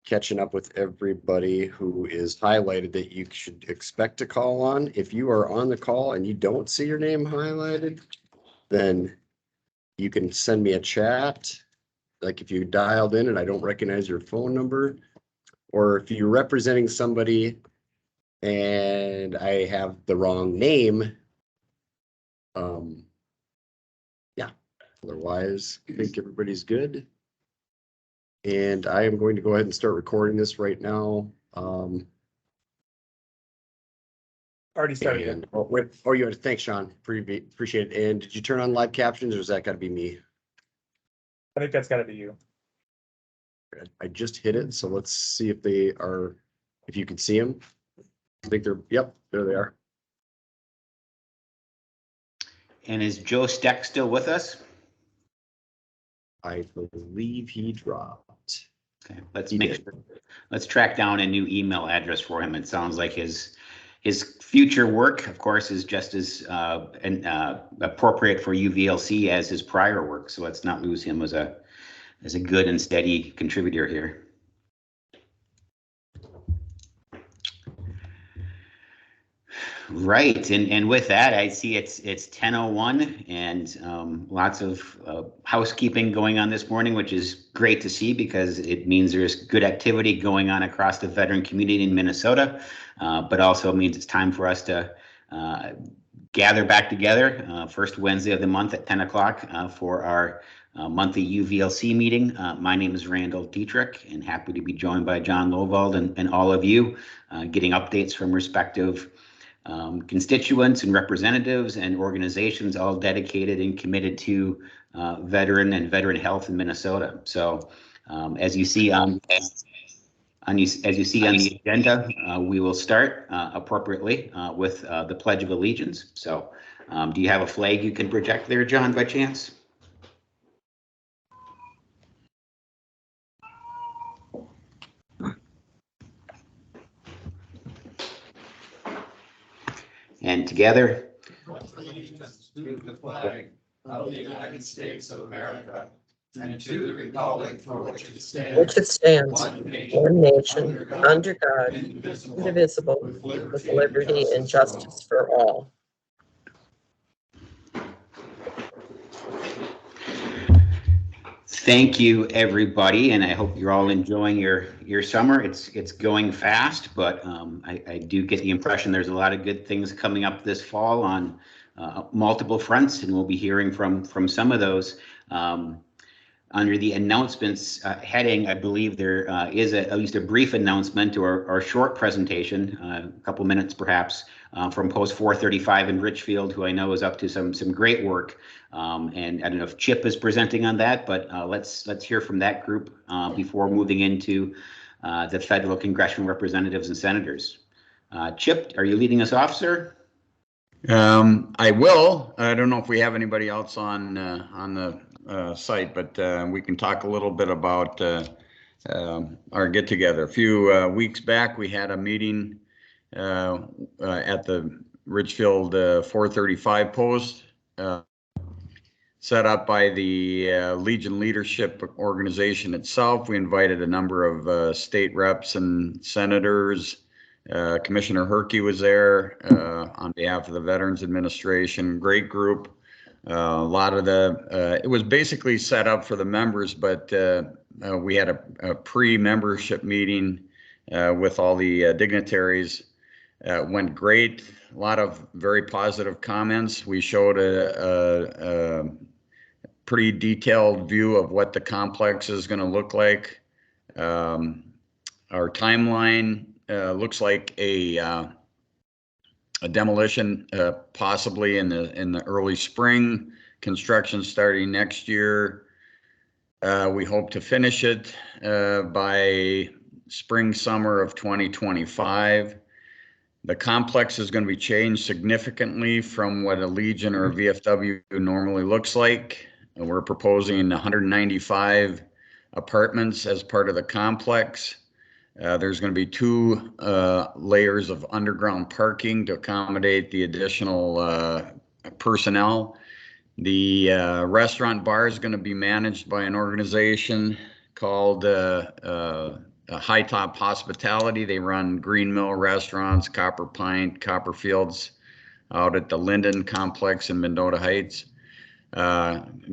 catching up with everybody who is highlighted that you should expect to call on. If you are on the call and you don't see your name highlighted, then you can send me a chat. Like if you dialed in and I don't recognize your phone number, or if you're representing somebody and I have the wrong name, yeah, otherwise I think everybody's good. And I am going to go ahead and start recording this right now. Already started. And, you had, thanks, Sean. Appreciate it. And did you turn on live captions, or is that got to be me? I think that's got to be you. I just hit it, so let's see if they are. If you can see them, I think they're. Yep, there they are. And is Joe Steck still with us? I believe he dropped. Okay, let's track down a new email address for him. It sounds like his future work, of course, is just as appropriate for UVLC as his prior work. So let's not lose him as a good and steady contributor here. Right, and with that, I see it's 10:01 and lots of housekeeping going on this morning, which is great to see because it means there's good activity going on across the veteran community in Minnesota, but also means it's time for us to gather back together first Wednesday of the month at 10 o'clock for our monthly UVLC meeting. My name is Randall Dietrich and happy to be joined by John Lowvald and all of you getting updates from respective constituents and representatives and organizations all dedicated and committed to veteran and veteran health in Minnesota. So as you see on the agenda, we will start appropriately with the Pledge of Allegiance. So do you have a flag you can project there, John, by chance? And together. To the flag of the United States of America and to the republic for which it stands, one nation, under God, indivisible, with liberty and justice for all. Thank you, everybody, and I hope you're all enjoying your summer. It's going fast, but I do get the impression there's a lot of good things coming up this fall on multiple fronts, and we'll be hearing from some of those. Under the announcements heading, I believe there is at least a brief announcement or short presentation, a couple minutes perhaps, from Post 435 in Richfield, who I know is up to some great work. And I don't know if Chip is presenting on that, but let's hear from that group before moving into the federal congressional representatives and senators. Chip, are you leading us off, sir? I will. I don't know if we have anybody else on the site, but we can talk a little bit about our get together. A few weeks back, we had a meeting at the Richfield 435 post set up by the Legion Leadership Organization itself. We invited a number of state reps and senators. Commissioner Herkey was there on behalf of the Veterans Administration. Great group. A lot of it was basically set up for the members, but we had a pre-membership meeting with all the dignitaries. Went great. A lot of very positive comments. We showed a pretty detailed view of what the complex is going to look like. Our timeline looks like a demolition possibly in the early spring, construction starting next year. We hope to finish it by spring, summer of 2025. The complex is going to be changed significantly from what a Legion or a VFW normally looks like. And we're proposing 195 apartments as part of the complex. There's going to be 2 layers of underground parking to accommodate the additional personnel. The restaurant bar is going to be managed by an organization called High Top Hospitality. They run Green Mill Restaurants, Copper Pint, Copperfields out at the Linden Complex in Mendota Heights.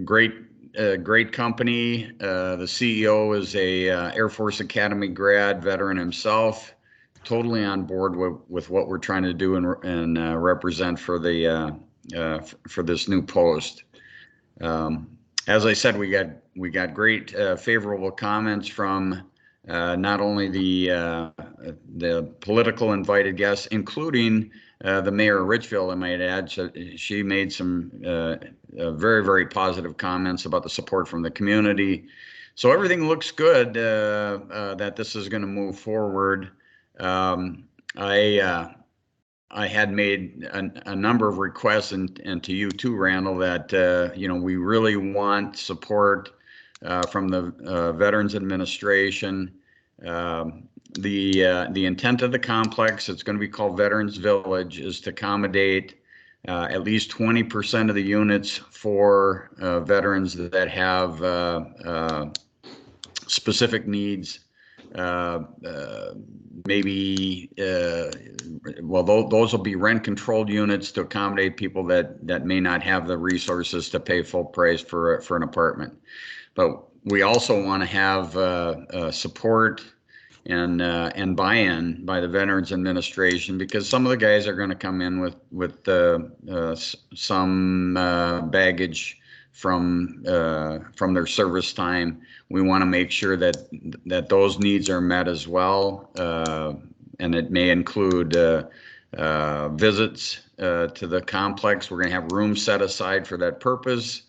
Great company. The CEO is a Air Force Academy grad, veteran himself, totally on board with what we're trying to do and represent for for this new post. As I said, we got great favorable comments from not only the political invited guests, including the mayor of Richfield, I might add. She made some very, very positive comments about the support from the community. So everything looks good that this is going to move forward. I had made a number of requests, and to you too, Randall, that we really want support from the Veterans Administration. The intent of the complex, it's going to be called Veterans Village, is to accommodate at least 20% of the units for veterans that have specific needs. Maybe, those will be rent controlled units to accommodate people that may not have the resources to pay full price for an apartment. But we also want to have support and buy-in by the Veterans Administration, because some of the guys are going to come in with some baggage from their service time. We want to make sure that those needs are met as well, and it may include visits to the complex. We're going to have rooms set aside for that purpose.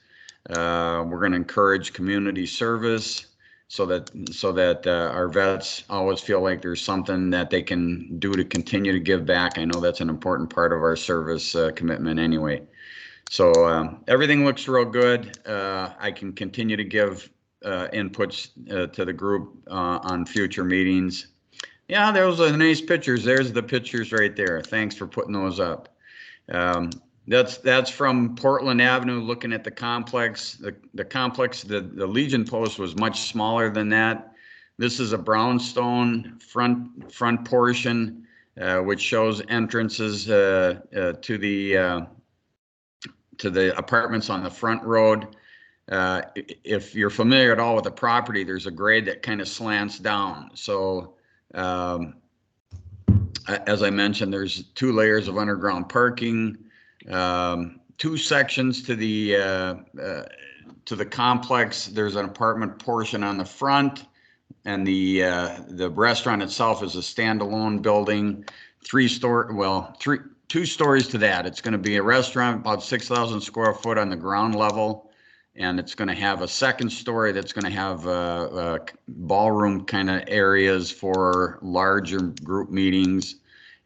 We're going to encourage community service so that our vets always feel like there's something that they can do to continue to give back. I know that's an important part of our service commitment anyway. So everything looks real good. I can continue to give inputs to the group on future meetings. Yeah, those are nice pictures. There's the pictures right there. Thanks for putting those up. That's from Portland Avenue, looking at the complex. The complex, the Legion Post was much smaller than that. This is a brownstone front portion, which shows entrances to the apartments on the front road. If you're familiar at all with the property, there's a grade that kind of slants down. So as I mentioned, there's 2 layers of underground parking, 2 sections to the complex. There's an apartment portion on the front, and the restaurant itself is a standalone building, 2 stories to that. It's going to be a restaurant about 6,000 square foot on the ground level, and it's going to have a second story that's going to have ballroom kind of areas for larger group meetings.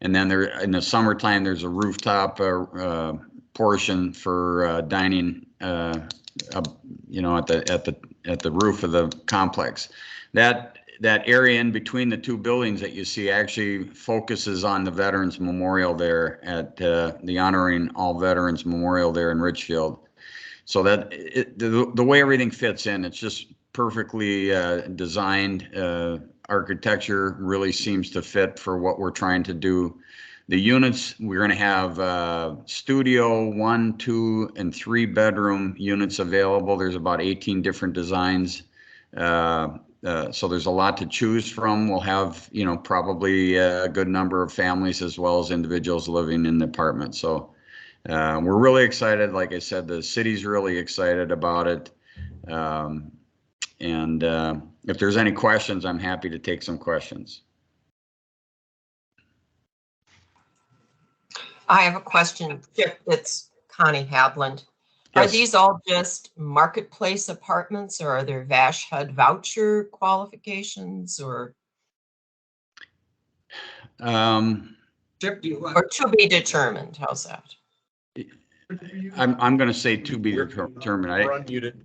And then in the summertime, there's a rooftop portion for dining, at the roof of the complex. That area in between the 2 buildings that you see actually focuses on the Veterans Memorial there at the Honoring All Veterans Memorial there in Richfield. So that the way everything fits in, it's just perfectly designed. Architecture really seems to fit for what we're trying to do. The units, we're going to have studio 1, 2, and 3 bedroom units available. There's about 18 different designs. So there's a lot to choose from. We'll have, probably a good number of families as well as individuals living in the apartment. So we're really excited. Like I said, the city's really excited about it. And if there's any questions, I'm happy to take some questions. I have a question. It's Connie Hadland. Are Yes. these all just marketplace apartments, or are there VASH HUD voucher qualifications, or to be determined? How's that? I'm going to say to be determined. We're unmuted.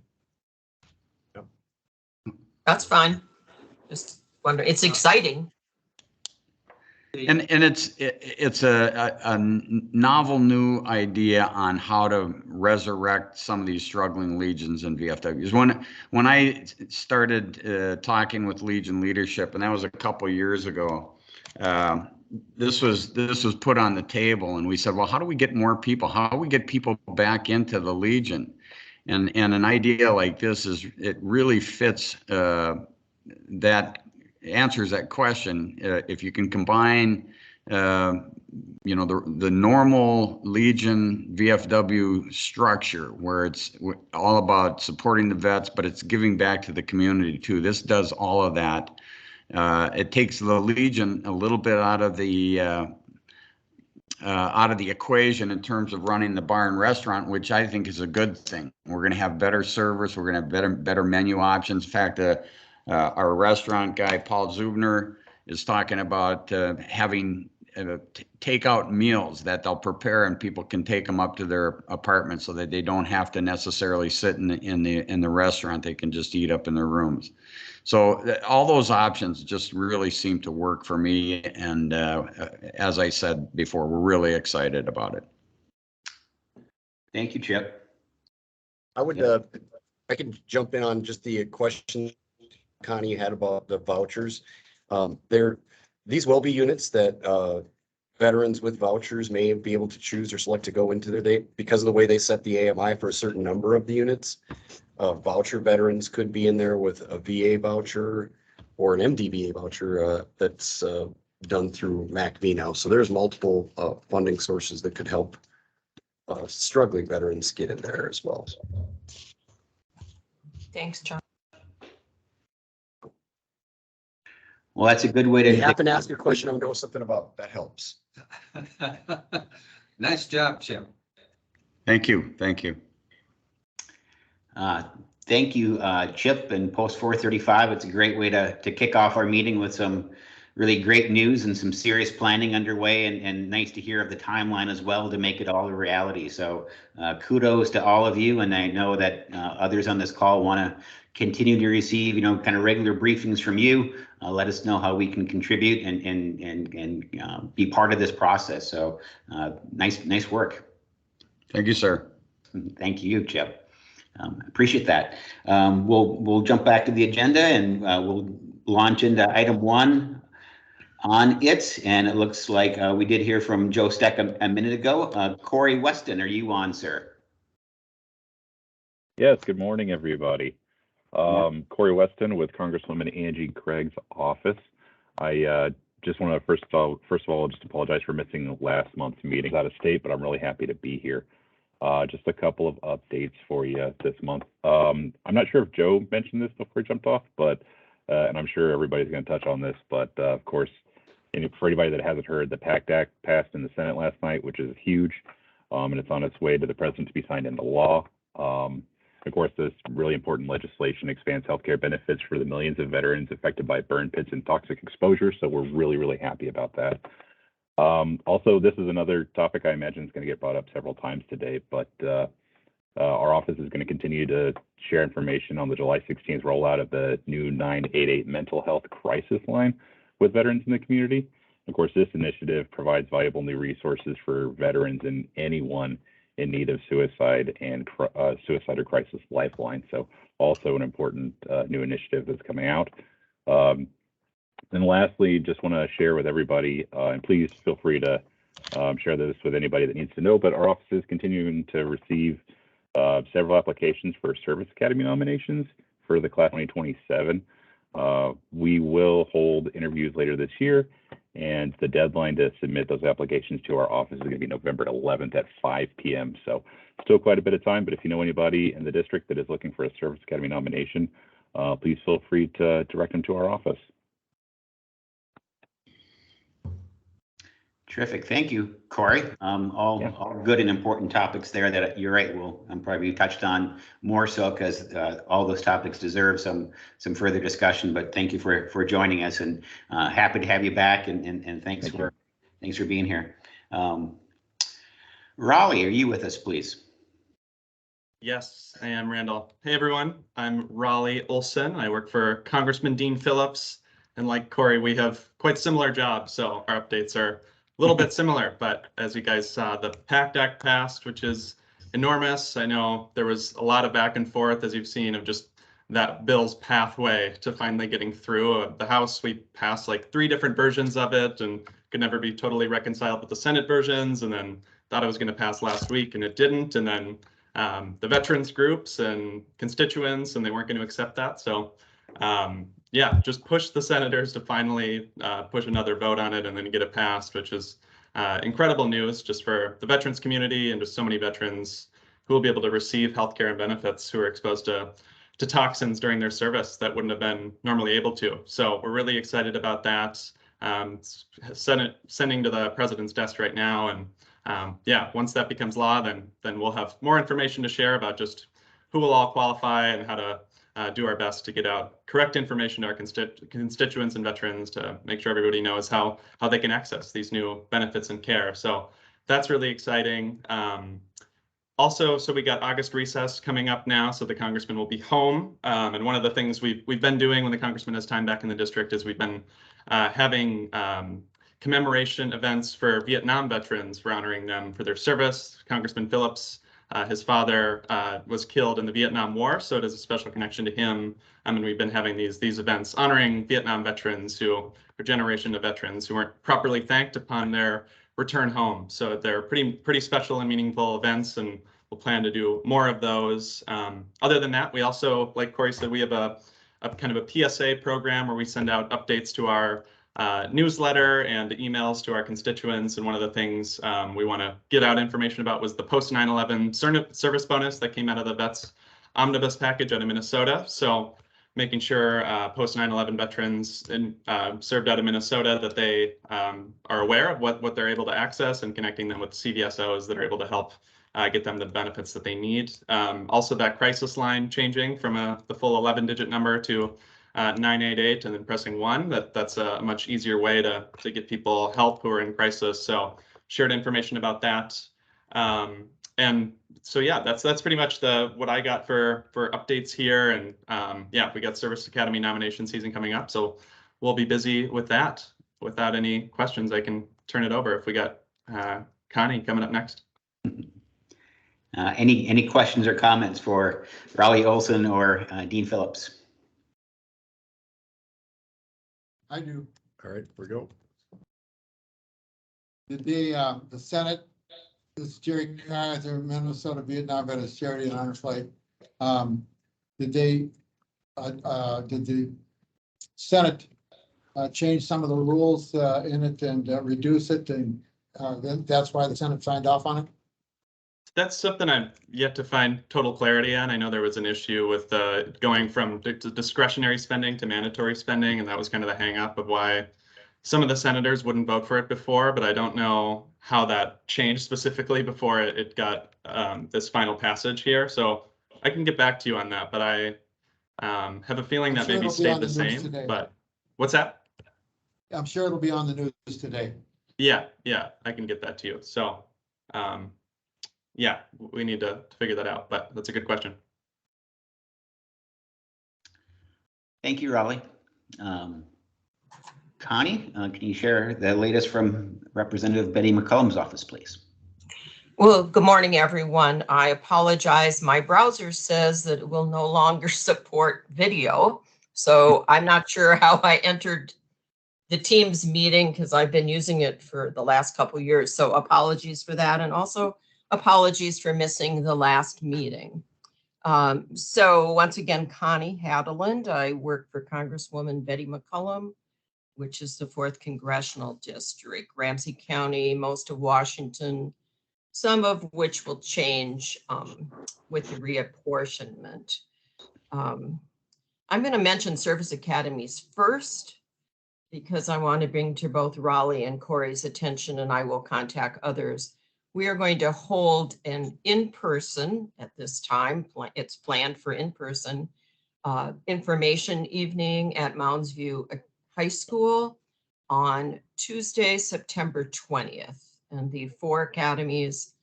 That's fine. Just wondering. It's exciting. And it's a novel new idea on how to resurrect some of these struggling legions and VFWs. When I started talking with Legion leadership, and that was a couple years ago, this was put on the table, and we said, well, how do we get more people? How do we get people back into the Legion? And an idea like this it really fits that. Answers that question. If you can combine, you know, the normal Legion VFW structure where it's all about supporting the vets, but it's giving back to the community too. This does all of that. It takes the Legion a little bit out of the equation in terms of running the bar and restaurant, which I think is a good thing. We're going to have better service. We're going to have better menu options. In fact, our restaurant guy, Paul Zubner, is talking about having takeout meals that they'll prepare and people can take them up to their apartment so that they don't have to necessarily sit in the restaurant. They can just eat up in their rooms. So all those options just really seem to work for me. And as I said before, we're really excited about it. Thank you, Chip. I would, I can jump in on just the question Connie you had about the vouchers. These will be units that veterans with vouchers may be able to choose or select to go into their day because of the way they set the AMI for a certain number of the units. Voucher veterans could be in there with a VA voucher or an MDVA voucher that's done through MACV now. So there's multiple funding sources that could help struggling veterans get in there as well. Thanks, John. Well, that's a good way If to you happen to ask your question, I'm going to know something about that helps. Nice job, Chip. Thank you. Thank you. Thank you, Chip and Post 435. It's a great way to kick off our meeting with some really great news and some serious planning underway, and nice to hear of the timeline as well to make it all a reality. So kudos to all of you, and I know that others on this call want to continue to receive, kind of regular briefings from you. Let us know how we can contribute and be part of this process. So nice work. Thank you, sir. Thank you, Chip. Appreciate that. We'll jump back to the agenda and we'll launch into item 1 on it. And it looks like we did hear from Joe Steck a minute ago. Corey Weston, are you on, sir? Yes, good morning, everybody. Corey Weston with Congresswoman Angie Craig's office. I just want to first of all, just apologize for missing last month's meeting. I was out of state, but I'm really happy to be here. Just a couple of updates for you this month. I'm not sure if Joe mentioned this before he jumped off, but and I'm sure everybody's going to touch on this, but of course, for anybody that hasn't heard, the PACT Act passed in the Senate last night, which is huge, and it's on its way to the president to be signed into law. Of course, this really important legislation expands healthcare benefits for the millions of veterans affected by burn pits and toxic exposure, so we're really, really happy about that. Also, this is another topic I imagine is going to get brought up several times today, but our office is going to continue to share information on the July 16th rollout of the new 988 mental health crisis line with veterans in the community. Of course, this initiative provides valuable new resources for veterans and anyone in need of suicide and suicide or crisis lifeline. So also an important new initiative that's coming out. And lastly, just want to share with everybody, and please feel free to share this with anybody that needs to know, but our office is continuing to receive several applications for Service Academy nominations for the class 2027. We will hold interviews later this year, and the deadline to submit those applications to our office is going to be November 11th at 5 p.m. So still quite a bit of time, but if you know anybody in the district that is looking for a Service Academy nomination, please feel free to direct them to our office. Terrific. Thank you, Corey. All good and important topics there that you're right, will probably be touched on more so because all those topics deserve some further discussion. But thank you for joining us, and happy to have you back, and thanks for being here. Raleigh, are you with us, please? Yes, I am, Randall. Hey, everyone. I'm Raleigh Olson. I work for Congressman Dean Phillips. And like Corey, we have quite similar jobs, so our updates are a little bit similar. But as you guys saw, the PACT Act passed, which is enormous. I know there was a lot of back and forth, as you've seen, of just that bill's pathway to finally getting through. The House, we passed like 3 different versions of it and could never be totally reconciled with the Senate versions, and then thought it was going to pass last week and it didn't. And then the veterans groups and constituents, and they weren't going to accept that. So yeah, just push the senators to finally push another vote on it and then get it passed, which is incredible news just for the veterans community and just so many veterans who will be able to receive healthcare and benefits who are exposed to toxins during their service that wouldn't have been normally able to. So we're really excited about that. Sending to the president's desk right now, and yeah, once that becomes law, then we'll have more information to share about just who will all qualify and how to do our best to get out correct information to our constituents and veterans to make sure everybody knows how they can access these new benefits and care. So that's really exciting. Also, so we got August recess coming up now, so the congressman will be home. And one of the things we've been doing when the congressman has time back in the district is we've been having commemoration events for Vietnam veterans for honoring them for their service. Congressman Phillips, his father was killed in the Vietnam War, so it is a special connection to him. And we've been having these events honoring Vietnam veterans who are generation of veterans who weren't properly thanked upon their return home. So they're pretty special and meaningful events, and we'll plan to do more of those. Other than that, we also, like Corey said, we have a kind of a PSA program where we send out updates to our newsletter and emails to our constituents. And one of the things we want to get out information about was the post 9/11 service bonus that came out of the Vets Omnibus package out of Minnesota. So making sure post 9/11 veterans served out of Minnesota that they are aware of what they're able to access, and connecting them with CVSOs that are able to help get them the benefits that they need. Also, that crisis line changing from the full 11-digit number to 988 and then pressing 1. That's a much easier way to get people help who are in crisis. So shared information about that. And so yeah, that's pretty much what I got for updates here. And yeah, we got Service Academy nomination season coming up, so we'll be busy with that. Without any questions, I can turn it over if we got Connie coming up next. Any questions or comments for Raleigh Olson or Dean Phillips? I do. All right, we go. Did the Senate, this Jerry Kaiser, Minnesota Vietnam Veterans Charity and Honor Flight, did the Senate change some of the rules in it and reduce it, and that's why the Senate signed off on it? That's something I've yet to find total clarity on. I know there was an issue with going from discretionary spending to mandatory spending, and that was kind of the hang up of why some of the senators wouldn't vote for it before, but I don't know how that changed specifically before it got this final passage here. So I can get back to you on that, but I have a feeling that maybe stayed the same. But what's that? I'm sure it'll be on the news today. Yeah, I can get that to you. So yeah, we need to figure that out, but that's a good question. Thank you, Raleigh. Connie, can you share the latest from Representative Betty McCollum's office, please? Well, good morning, everyone. I apologize. My browser says that it will no longer support video. So I'm not sure how I entered the Teams meeting because I've been using it for the last couple of years. So apologies for that. And also apologies for missing the last meeting. So once again, Connie Hadeland. I work for Congresswoman Betty McCollum, which is the 4th Congressional District, Ramsey County, most of Washington, some of which will change with the reapportionment. I'm going to mention service academies first, because I want to bring to both Raleigh and Corey's attention, and I will contact others. We are going to hold an in-person at this time. It's planned for in-person information evening at Mounds View High School on Tuesday, September 20th. And the 4 academies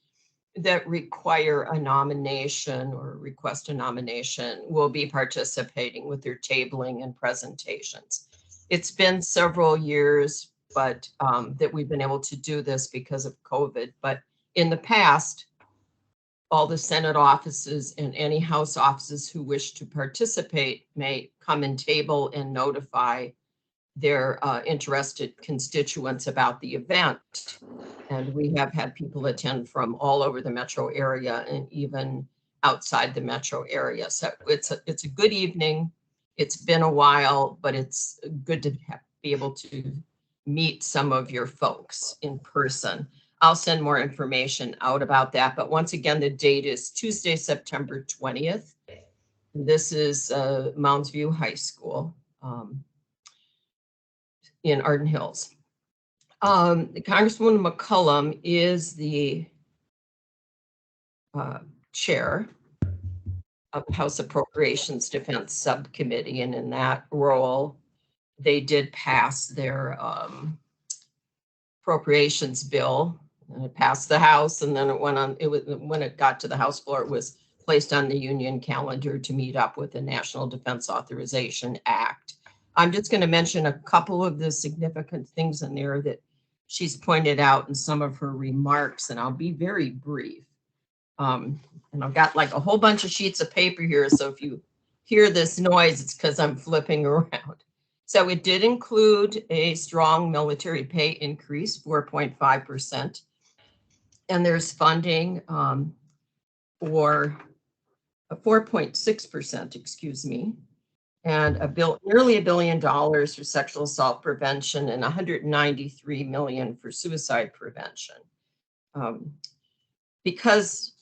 that require a nomination or request a nomination will be participating with their tabling and presentations. It's been several years, but that we've been able to do this because of COVID. But in the past, all the Senate offices and any House offices who wish to participate may come and table and notify their interested constituents about the event. And we have had people attend from all over the metro area and even outside the metro area. So it's a good evening. It's been a while, but it's good to be able to meet some of your folks in person. I'll send more information out about that. But once again, the date is Tuesday, September 20th. This is Mounds View High School in Arden Hills. Congresswoman McCullum is the chair of the House Appropriations Defense Subcommittee. And in that role, they did pass their appropriations bill. And it passed the House, and then it went on. When it got to the House floor, it was placed on the Union calendar to meet up with the National Defense Authorization Act. I'm just going to mention a couple of the significant things in there that she's pointed out in some of her remarks, and I'll be very brief. And I've got like a whole bunch of sheets of paper here, so if you hear this noise, it's because I'm flipping around. So it did include a strong military pay increase, 4.5%. And there's funding for 4.6%, excuse me, and nearly $1 billion for sexual assault prevention and $193 million for suicide prevention. Because,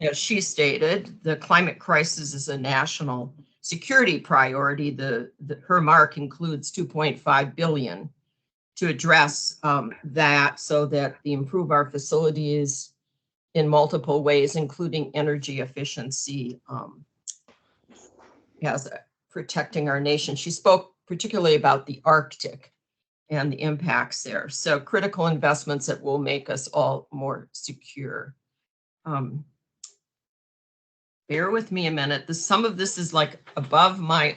as she stated, the climate crisis is a national security priority. Her mark includes $2.5 billion to address that, so that we improve our facilities in multiple ways, including energy efficiency, as protecting our nation. She spoke particularly about the Arctic and the impacts there. So critical investments that will make us all more secure. Bear with me a minute. Some of this is like above my.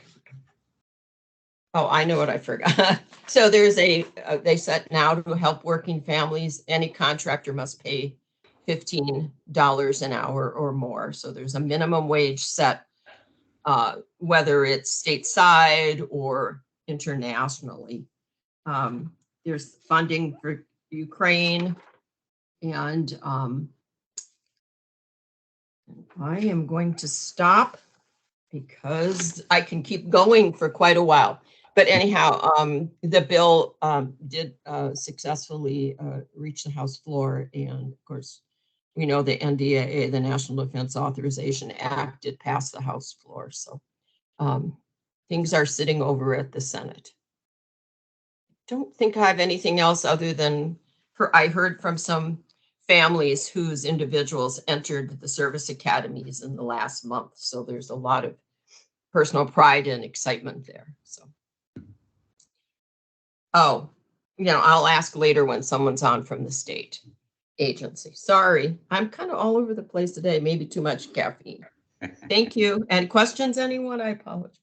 Oh, I know what I forgot. So there's they said now to help working families, any contractor must pay $15 an hour or more. So there's a minimum wage set, whether it's stateside or internationally. There's funding for Ukraine, and I am going to stop because I can keep going for quite a while. But anyhow, the bill did successfully reach the House floor. And of course, we know the NDAA, the National Defense Authorization Act, did pass the House floor. So things are sitting over at the Senate. Don't think I have anything else other than I heard from some families whose individuals entered the service academies in the last month. So there's a lot of personal pride and excitement there. So. Oh, I'll ask later when someone's on from the state agency. Sorry, I'm kind of all over the place today. Maybe too much caffeine. Thank you. And questions, anyone? I apologize.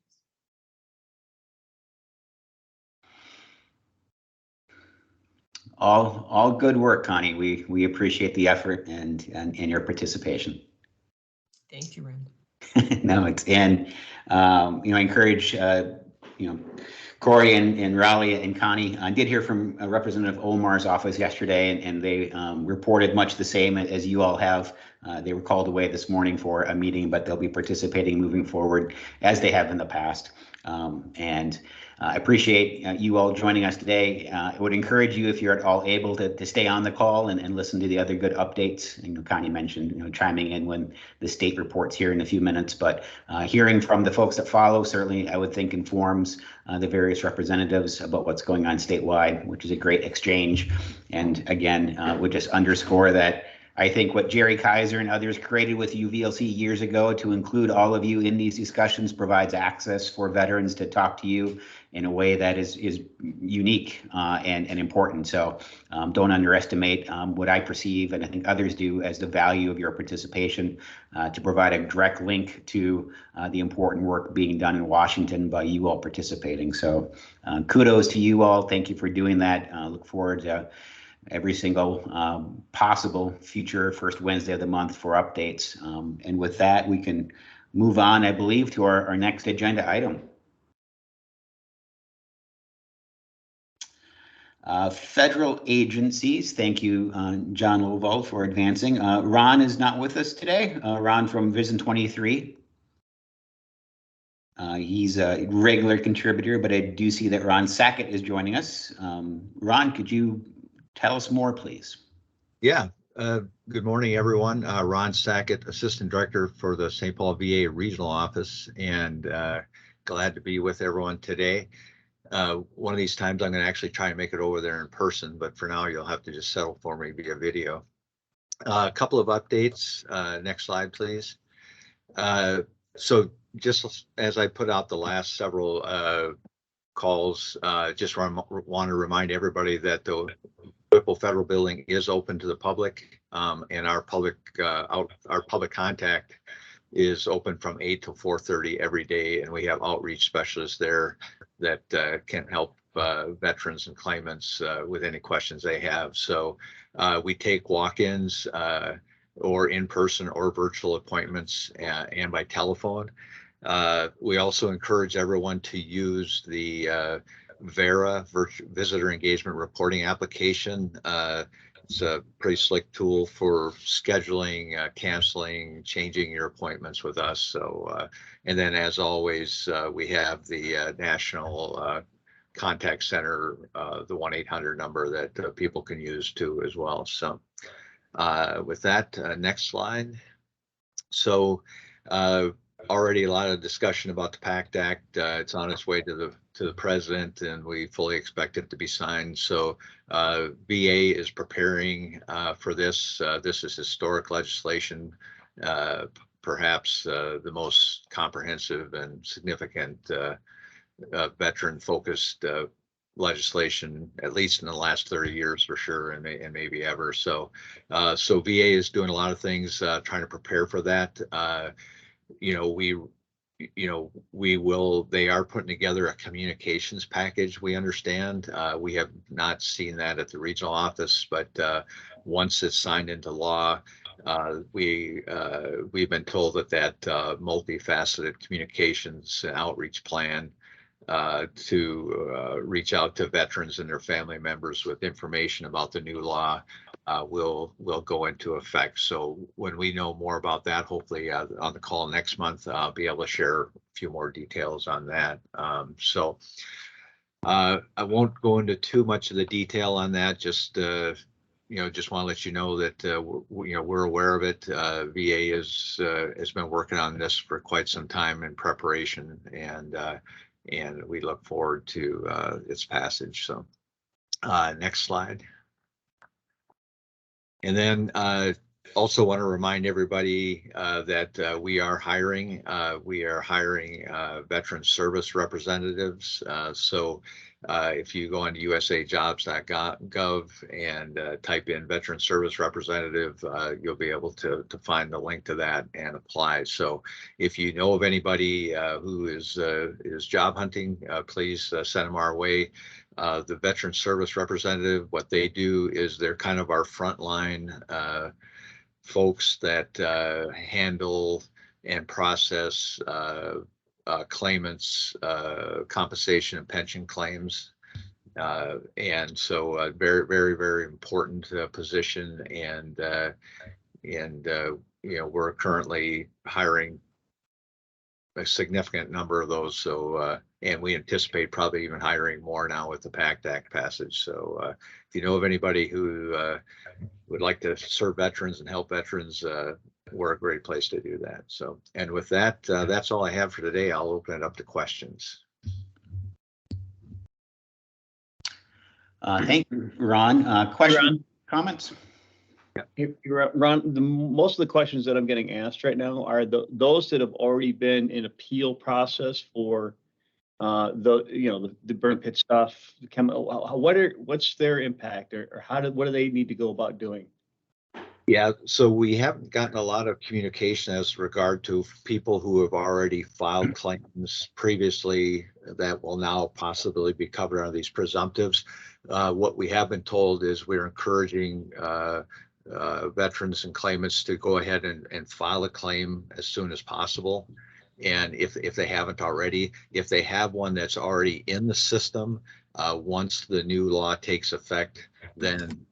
All good work, Connie. We appreciate the effort and your participation. Thank you, Rand. No, I encourage Corey and Raleigh and Connie. I did hear from Representative Omar's office yesterday, and they reported much the same as you all have. They were called away this morning for a meeting, but they'll be participating moving forward as they have in the past. And I appreciate you all joining us today. I would encourage you, if you're at all able, to stay on the call and listen to the other good updates. Connie mentioned, chiming in when the state reports here in a few minutes, but hearing from the folks that follow, certainly I would think informs the various representatives about what's going on statewide, which is a great exchange. And again, would just underscore that I think what Jerry Kaiser and others created with UVLC years ago to include all of you in these discussions provides access for veterans to talk to you in a way that is unique and important. So don't underestimate what I perceive, and I think others do, as the value of your participation to provide a direct link to the important work being done in Washington by you all participating. So kudos to you all. Thank you for doing that. Look forward to every single possible future first Wednesday of the month for updates. And with that, we can move on, I believe, to our next agenda item. Federal agencies. Thank you, John Lovell, for advancing. Ron is not with us today. Ron from Vision 23. He's a regular contributor, but I do see that Ron Sackett is joining us. Ron, could you tell us more, please? Yeah. Good morning, everyone. Ron Sackett, Assistant Director for the St. Paul VA Regional Office, and glad to be with everyone today. One of these times I'm going to actually try and make it over there in person, but for now you'll have to just settle for me via video. A couple of updates. Next slide, please. So just as I put out the last several calls, just want to remind everybody that the Whipple Federal Building is open to the public, and our public contact is open from 8 to 4:30 every day, and we have outreach specialists there that can help veterans and claimants with any questions they have. So we take walk-ins or in-person or virtual appointments and by telephone. We also encourage everyone to use the VERA Visitor Engagement Reporting application. It's a pretty slick tool for scheduling, canceling, changing your appointments with us. So, and then as always, we have the national contact center, the 1-800 number that people can use too as well. So with that, next slide. So already a lot of discussion about the PACT Act. It's on its way to the president, and we fully expect it to be signed. So VA is preparing for this. This is historic legislation, perhaps the most comprehensive and significant veteran-focused legislation, at least in the last 30 years for sure, and maybe ever. So, so VA is doing a lot of things trying to prepare for that. They are putting together a communications package, we understand. We have not seen that at the regional office, but once it's signed into law, we've been told that multifaceted communications and outreach plan to reach out to veterans and their family members with information about the new law will go into effect. So when we know more about that, hopefully on the call next month, I'll be able to share a few more details on that. So I won't go into too much of the detail on that. Just just want to let you know that we're aware of it. VA has been working on this for quite some time in preparation, and we look forward to its passage. So next slide. And then also want to remind everybody that we are hiring. We are hiring veteran service representatives. So if you go onto usajobs.gov and type in veteran service representative, you'll be able to find the link to that and apply. So if you know of anybody who is job hunting, please send them our way. The veteran service representative, what they do is they're kind of our frontline folks that handle and process claimants, compensation and pension claims. And so a very, very, very important position. And we're currently hiring a significant number of those. So, and we anticipate probably even hiring more now with the PACT Act passage. So if you know of anybody who would like to serve veterans and help veterans, we're a great place to do that. So, and with that, that's all I have for today. I'll open it up to questions. Thank you, Ron. Questions, comments? Ron, most of the questions that I'm getting asked right now are those that have already been in appeal process for the burn pit stuff, the chemical. What's their impact, or what do they need to go about doing? Yeah, so we haven't gotten a lot of communication as regard to people who have already filed claims previously that will now possibly be covered under these presumptives. What we have been told is we're encouraging veterans and claimants to go ahead and file a claim as soon as possible. And if they haven't already, if they have one that's already in the system, once the new law takes effect, then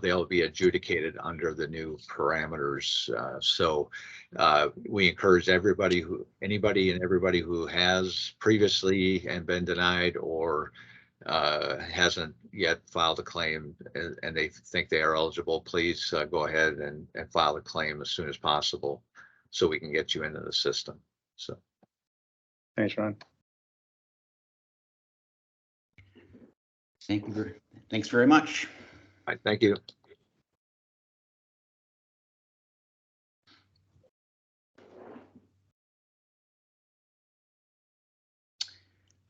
they'll be adjudicated under the new parameters. So we encourage anybody and everybody who has previously and been denied or hasn't yet filed a claim and they think they are eligible, please go ahead and file a claim as soon as possible so we can get you into the system. So Thanks, Ron. Thanks very much. All right, thank you.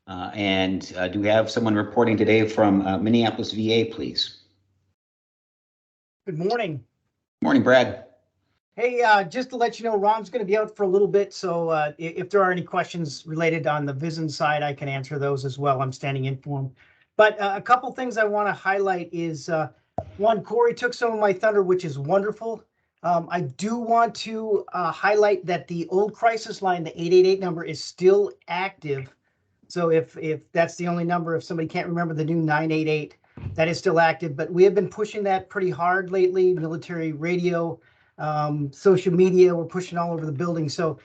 Do we have someone reporting today from Minneapolis VA, please? Good morning. Morning, Brad. Hey, just to let you know, Ron's going to be out for a little bit, so if there are any questions related on the VISN side, I can answer those as well. I'm standing in for him. But a couple things I want to highlight is, one, Corey took some of my thunder, which is wonderful. I do want to highlight that the old crisis line, the 888 number, is still active. So if that's the only number, if somebody can't remember the new 988, that is still active. But we have been pushing that pretty hard lately, military radio, social media, we're pushing all over the building. So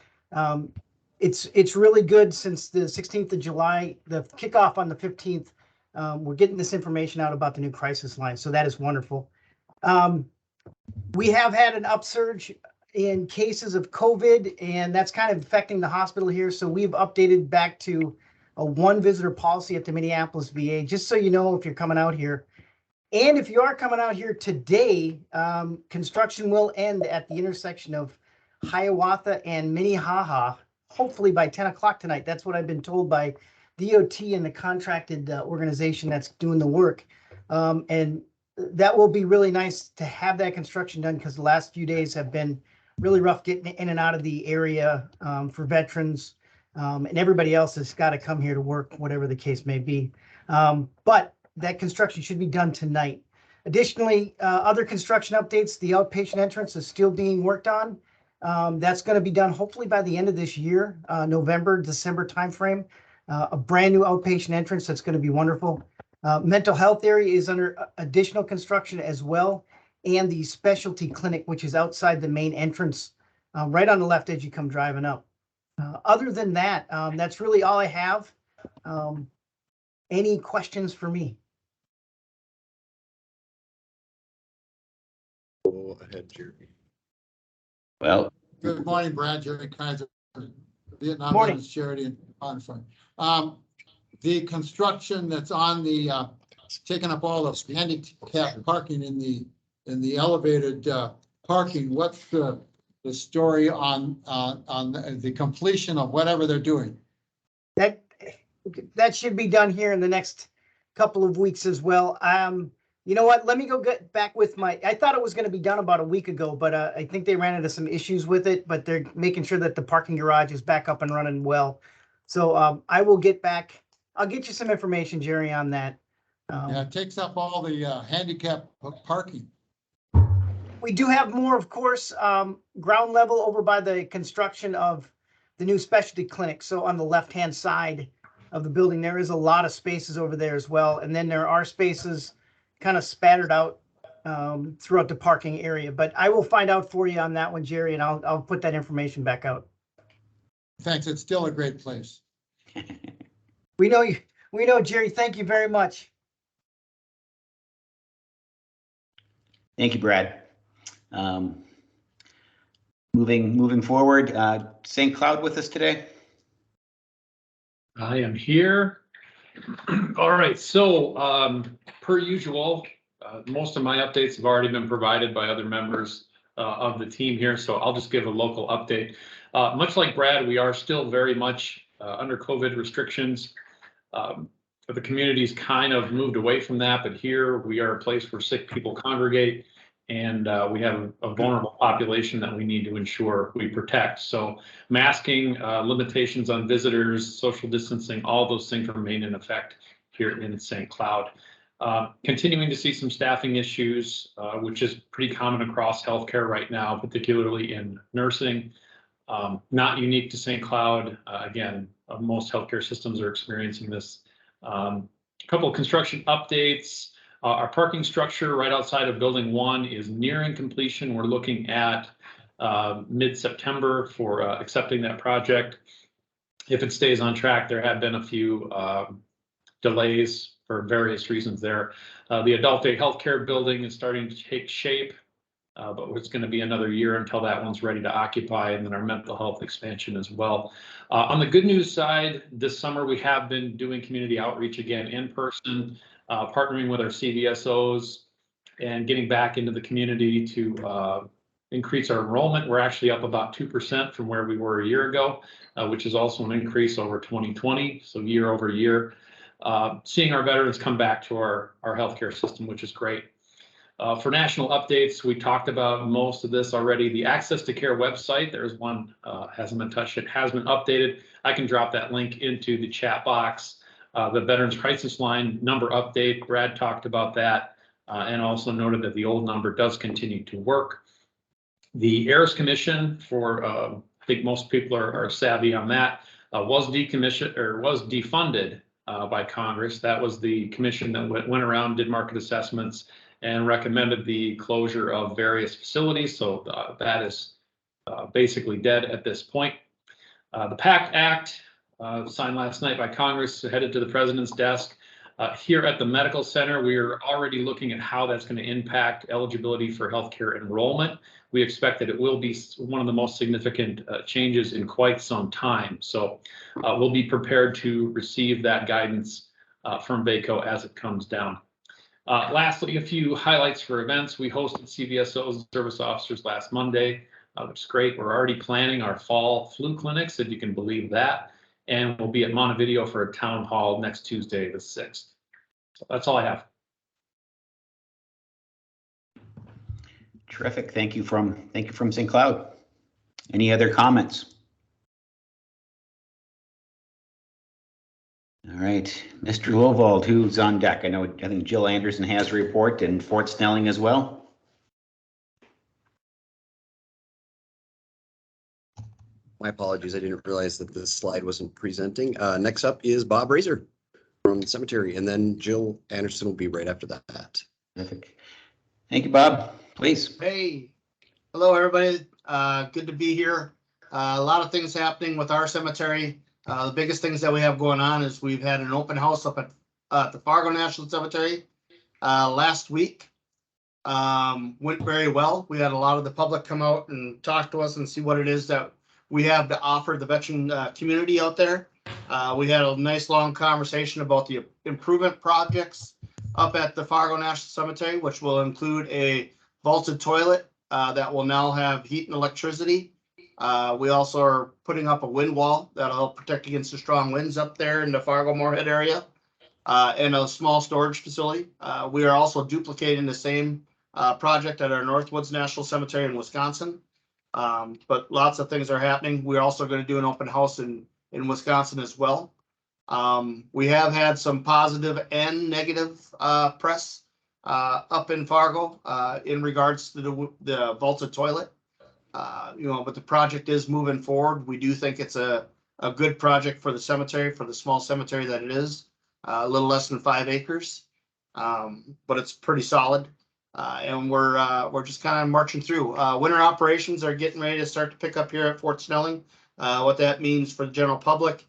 it's really good since the 16th of July, the kickoff on the 15th. We're getting this information out about the new crisis line. So that is wonderful. We have had an upsurge in cases of COVID, and that's kind of affecting the hospital here. So we've updated back to a one visitor policy at the Minneapolis VA, just so you know if you're coming out here. And if you are coming out here today, construction will end at the intersection of Hiawatha and Minnehaha, hopefully by 10 o'clock tonight. That's what I've been told by DOT and the contracted organization that's doing the work. And that will be really nice to have that construction done, because the last few days have been really rough getting in and out of the area for veterans. And everybody else has got to come here to work, whatever the case may be. But that construction should be done tonight. Additionally, other construction updates, the outpatient entrance is still being worked on. That's going to be done hopefully by the end of this year, November, December timeframe. A brand new outpatient entrance that's going to be wonderful. Mental health area is under additional construction as well. And the specialty clinic, which is outside the main entrance, right on the left as you come driving up. Other than that, that's really all I have. Any questions for me? Go ahead, Jeremy. Well, Good morning, Brad. Jerry Kaiser, Vietnam Morning. Veterans Charity and Conference. The construction that's on the taking up all the handicap parking in the elevated parking. What's the story on the completion of whatever they're doing? That should be done here in the next couple of weeks as well. You know what? Let me go get back with I thought it was going to be done about a week ago, but I think they ran into some issues with it, but they're making sure that the parking garage is back up and running well. So I will get back. I'll get you some information, Jerry, on that. Yeah, it takes up all the handicap parking. We do have more, of course, ground level over by the construction of the new specialty clinic. So on the left-hand side of the building, there is a lot of spaces over there as well. And then there are spaces kind of spattered out throughout the parking area. But I will find out for you on that one, Jerry, and I'll put that information back out. Thanks. It's still a great place. We know you. We know, Jerry. Thank you very much. thank you, Brad. Moving forward, St. Cloud with us today. I am here. All right, so per usual, Most of my updates have already been provided by other members of the team here, so I'll just give a local update. Much like Brad, we are still very much under COVID restrictions. The community's kind of moved away from that, but here we are a place where sick people congregate, and we have a vulnerable population that we need to ensure we protect. So masking, limitations on visitors, social distancing, all those things remain in effect here in St. Cloud. Continuing to see some staffing issues, which is pretty common across healthcare right now, particularly in nursing. Not unique to St. Cloud. Again, most healthcare systems are experiencing this. A couple of construction updates. Our parking structure right outside of Building 1 is nearing completion. We're looking at mid-September for accepting that project. If it stays on track, there have been a few delays for various reasons there. The adult day healthcare building is starting to take shape, but it's going to be another year until that one's ready to occupy, and then our mental health expansion as well. On the good news side, this summer we have been doing community outreach again in person, partnering with our CVSOs and getting back into the community to increase our enrollment. We're actually up about 2% from where we were a year ago, which is also an increase over 2020, so year over year. Seeing our veterans come back to our healthcare system, which is great. For national updates, we talked about most of this already. The Access to Care website, there's one, hasn't been touched, it has been updated. I can drop that link into the chat box. The Veterans Crisis Line number update, Brad talked about that, and also noted that the old number does continue to work. The Heirs Commission, for I think most people are savvy on that, was decommissioned or was defunded by Congress. That was the commission that went around, did market assessments, and recommended the closure of various facilities. So that is basically dead at this point. The PACT Act, signed last night by Congress, headed to the president's desk. Here at the medical center, we are already looking at how that's going to impact eligibility for healthcare enrollment. We expect that it will be one of the most significant changes in quite some time. So we'll be prepared to receive that guidance from VACO as it comes down. Lastly, a few highlights for events. We hosted CVSOs and service officers last Monday, which is great. We're already planning our fall flu clinics, if you can believe that. And we'll be at Montevideo for a town hall next Tuesday, the 6th. So that's all I have. Terrific. Thank you from St. Cloud. Any other comments? All right, Mr. Lovold, who's on deck? I think Jill Anderson has a report, and Fort Snelling as well. My apologies, I didn't realize that this slide wasn't presenting. Next up is Bob Razor from the cemetery, and then Jill Anderson will be right after that. Terrific. Thank you, Bob. Please. Hey, hello, everybody. Good to be here. A lot of things happening with our cemetery. The biggest things that we have going on is we've had an open house up at the Fargo National Cemetery last week. Went very well. We had a lot of the public come out and talk to us and see what it is that we have to offer the veteran community out there. We had a nice long conversation about the improvement projects up at the Fargo National Cemetery, which will include a vaulted toilet that will now have heat and electricity. We also are putting up a wind wall that'll help protect against the strong winds up there in the Fargo-Moorhead area, and a small storage facility. We are also duplicating the same project at our Northwoods National Cemetery in Wisconsin. But lots of things are happening. We're also going to do an open house in Wisconsin as well. We have had some positive and negative press up in Fargo in regards to the vaulted toilet. But the project is moving forward. We do think it's a good project for the cemetery, for the small cemetery that it is, a little less than 5 acres, but it's pretty solid. And we're just kind of marching through. Winter operations are getting ready to start to pick up here at Fort Snelling. What that means for the general public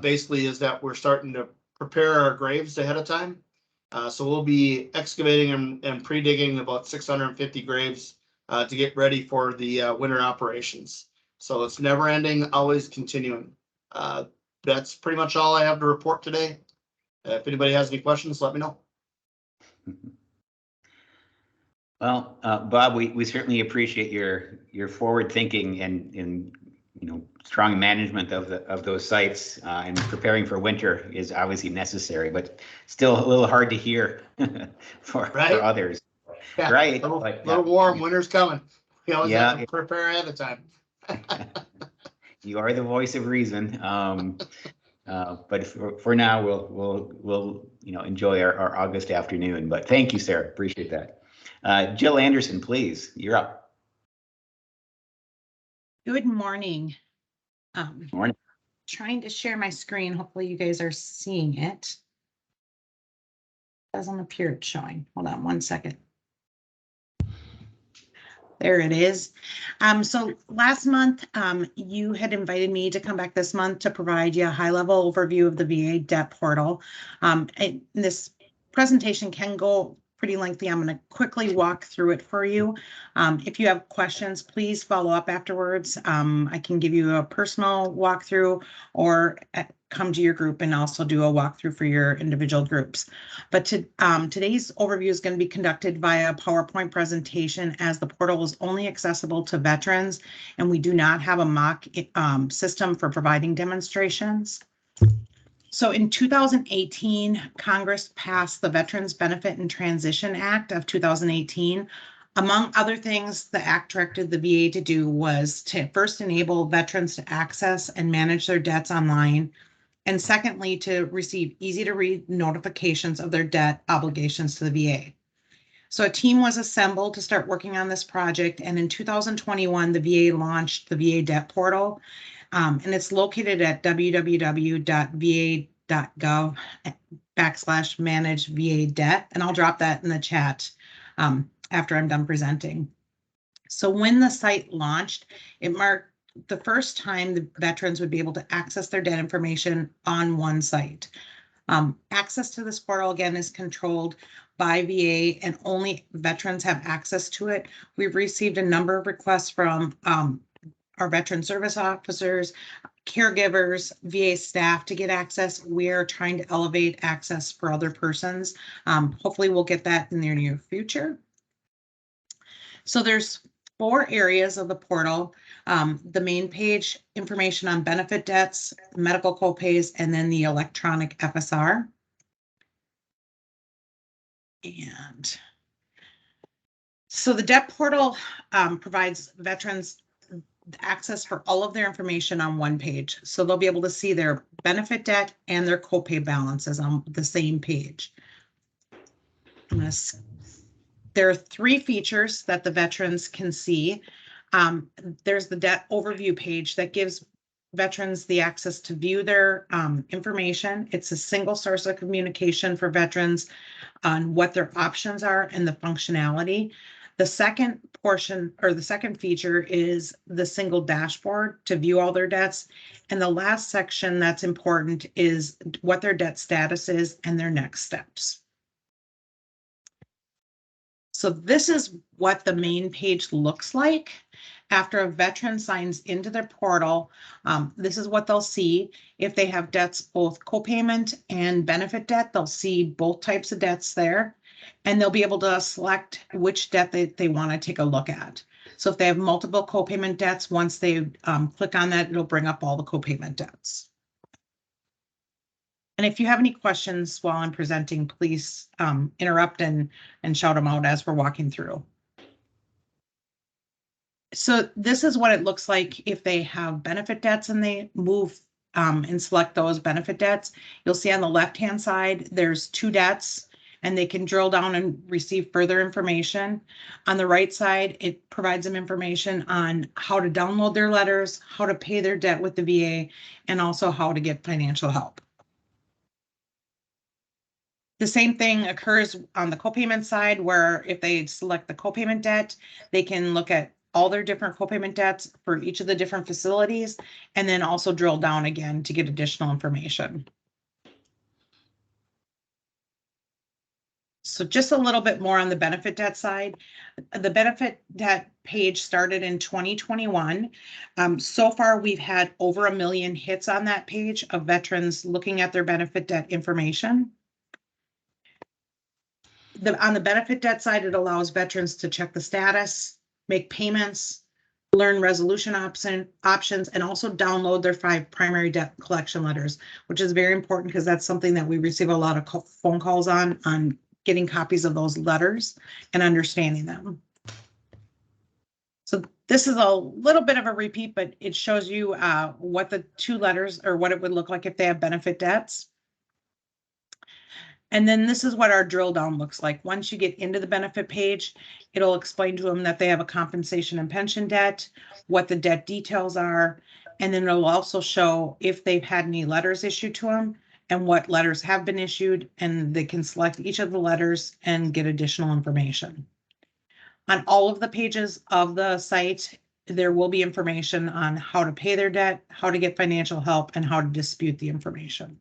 basically is that we're starting to prepare our graves ahead of time. So we'll be excavating and pre-digging about 650 graves to get ready for the winter operations. So it's never ending, always continuing. That's pretty much all I have to report today. If anybody has any questions, let me know. Well, Bob, we certainly appreciate your forward thinking and strong management of those sites, and preparing for winter is obviously necessary, but still a little hard to hear for others. Yeah, Right. Little warm, winter's coming. We always have to prepare ahead of time. You are the voice of reason. But for now, we'll enjoy our August afternoon. But thank you, Sarah. Appreciate that. Jill Anderson, please, you're up. Good morning. Morning. Trying to share my screen. Hopefully you guys are seeing it. Doesn't appear it's showing. Hold on one second. There it is. So last month, you had invited me to come back this month to provide you a high-level overview of the VA debt portal. This presentation can go pretty lengthy. I'm going to quickly walk through it for you. If you have questions, please follow up afterwards. I can give you a personal walkthrough or come to your group and also do a walkthrough for your individual groups. But today's overview is going to be conducted via a PowerPoint presentation, as the portal is only accessible to veterans and we do not have a mock system for providing demonstrations. So in 2018, Congress passed the Veterans Benefit and Transition Act of 2018. Among other things, the act directed the VA to do was to first enable veterans to access and manage their debts online, and secondly, to receive easy-to-read notifications of their debt obligations to the VA. So a team was assembled to start working on this project, and in 2021, the VA launched the VA Debt Portal. And it's located at www.va.gov/manage VA debt. And I'll drop that in the chat after I'm done presenting. So when the site launched, it marked the first time the veterans would be able to access their debt information on one site. Access to this portal, again, is controlled by VA and only veterans have access to it. We've received a number of requests from our veteran service officers, caregivers, VA staff to get access. We're trying to elevate access for other persons. Hopefully we'll get that in the near future. So there's 4 areas of the portal. The main page, information on benefit debts, medical copays, and then the electronic FSR. And so the debt portal provides veterans access for all of their information on one page. So they'll be able to see their benefit debt and their copay balances on the same page. There are 3 features that the veterans can see. There's the debt overview page that gives veterans the access to view their information. It's a single source of communication for veterans on what their options are and the functionality. The second portion, or the second feature, is the single dashboard to view all their debts. And the last section that's important is what their debt status is and their next steps. So this is what the main page looks like. After a veteran signs into their portal, this is what they'll see. If they have debts, both copayment and benefit debt, they'll see both types of debts there. And they'll be able to select which debt they want to take a look at. So if they have multiple copayment debts, once they click on that, it'll bring up all the copayment debts. And if you have any questions while I'm presenting, please interrupt and shout them out as we're walking through. So this is what it looks like if they have benefit debts and they move and select those benefit debts. You'll see on the left-hand side, there's 2 debts and they can drill down and receive further information. On the right side, it provides them information on how to download their letters, how to pay their debt with the VA, and also how to get financial help. The same thing occurs on the copayment side, where if they select the copayment debt, they can look at all their different copayment debts for each of the different facilities, and then also drill down again to get additional information. So just a little bit more on the benefit debt side. The benefit debt page started in 2021. So far, we've had over 1 million hits on that page of veterans looking at their benefit debt information. On the benefit debt side, it allows veterans to check the status, make payments, learn resolution options, and also download their 5 primary debt collection letters, which is very important because that's something that we receive a lot of phone calls on getting copies of those letters and understanding them. So this is a little bit of a repeat, but it shows you what the 2 letters or what it would look like if they have benefit debts. And then this is what our drill down looks like. Once you get into the benefit page, it'll explain to them that they have a compensation and pension debt, what the debt details are, and then it'll also show if they've had any letters issued to them and what letters have been issued, and they can select each of the letters and get additional information. On all of the pages of the site, there will be information on how to pay their debt, how to get financial help, and how to dispute the information.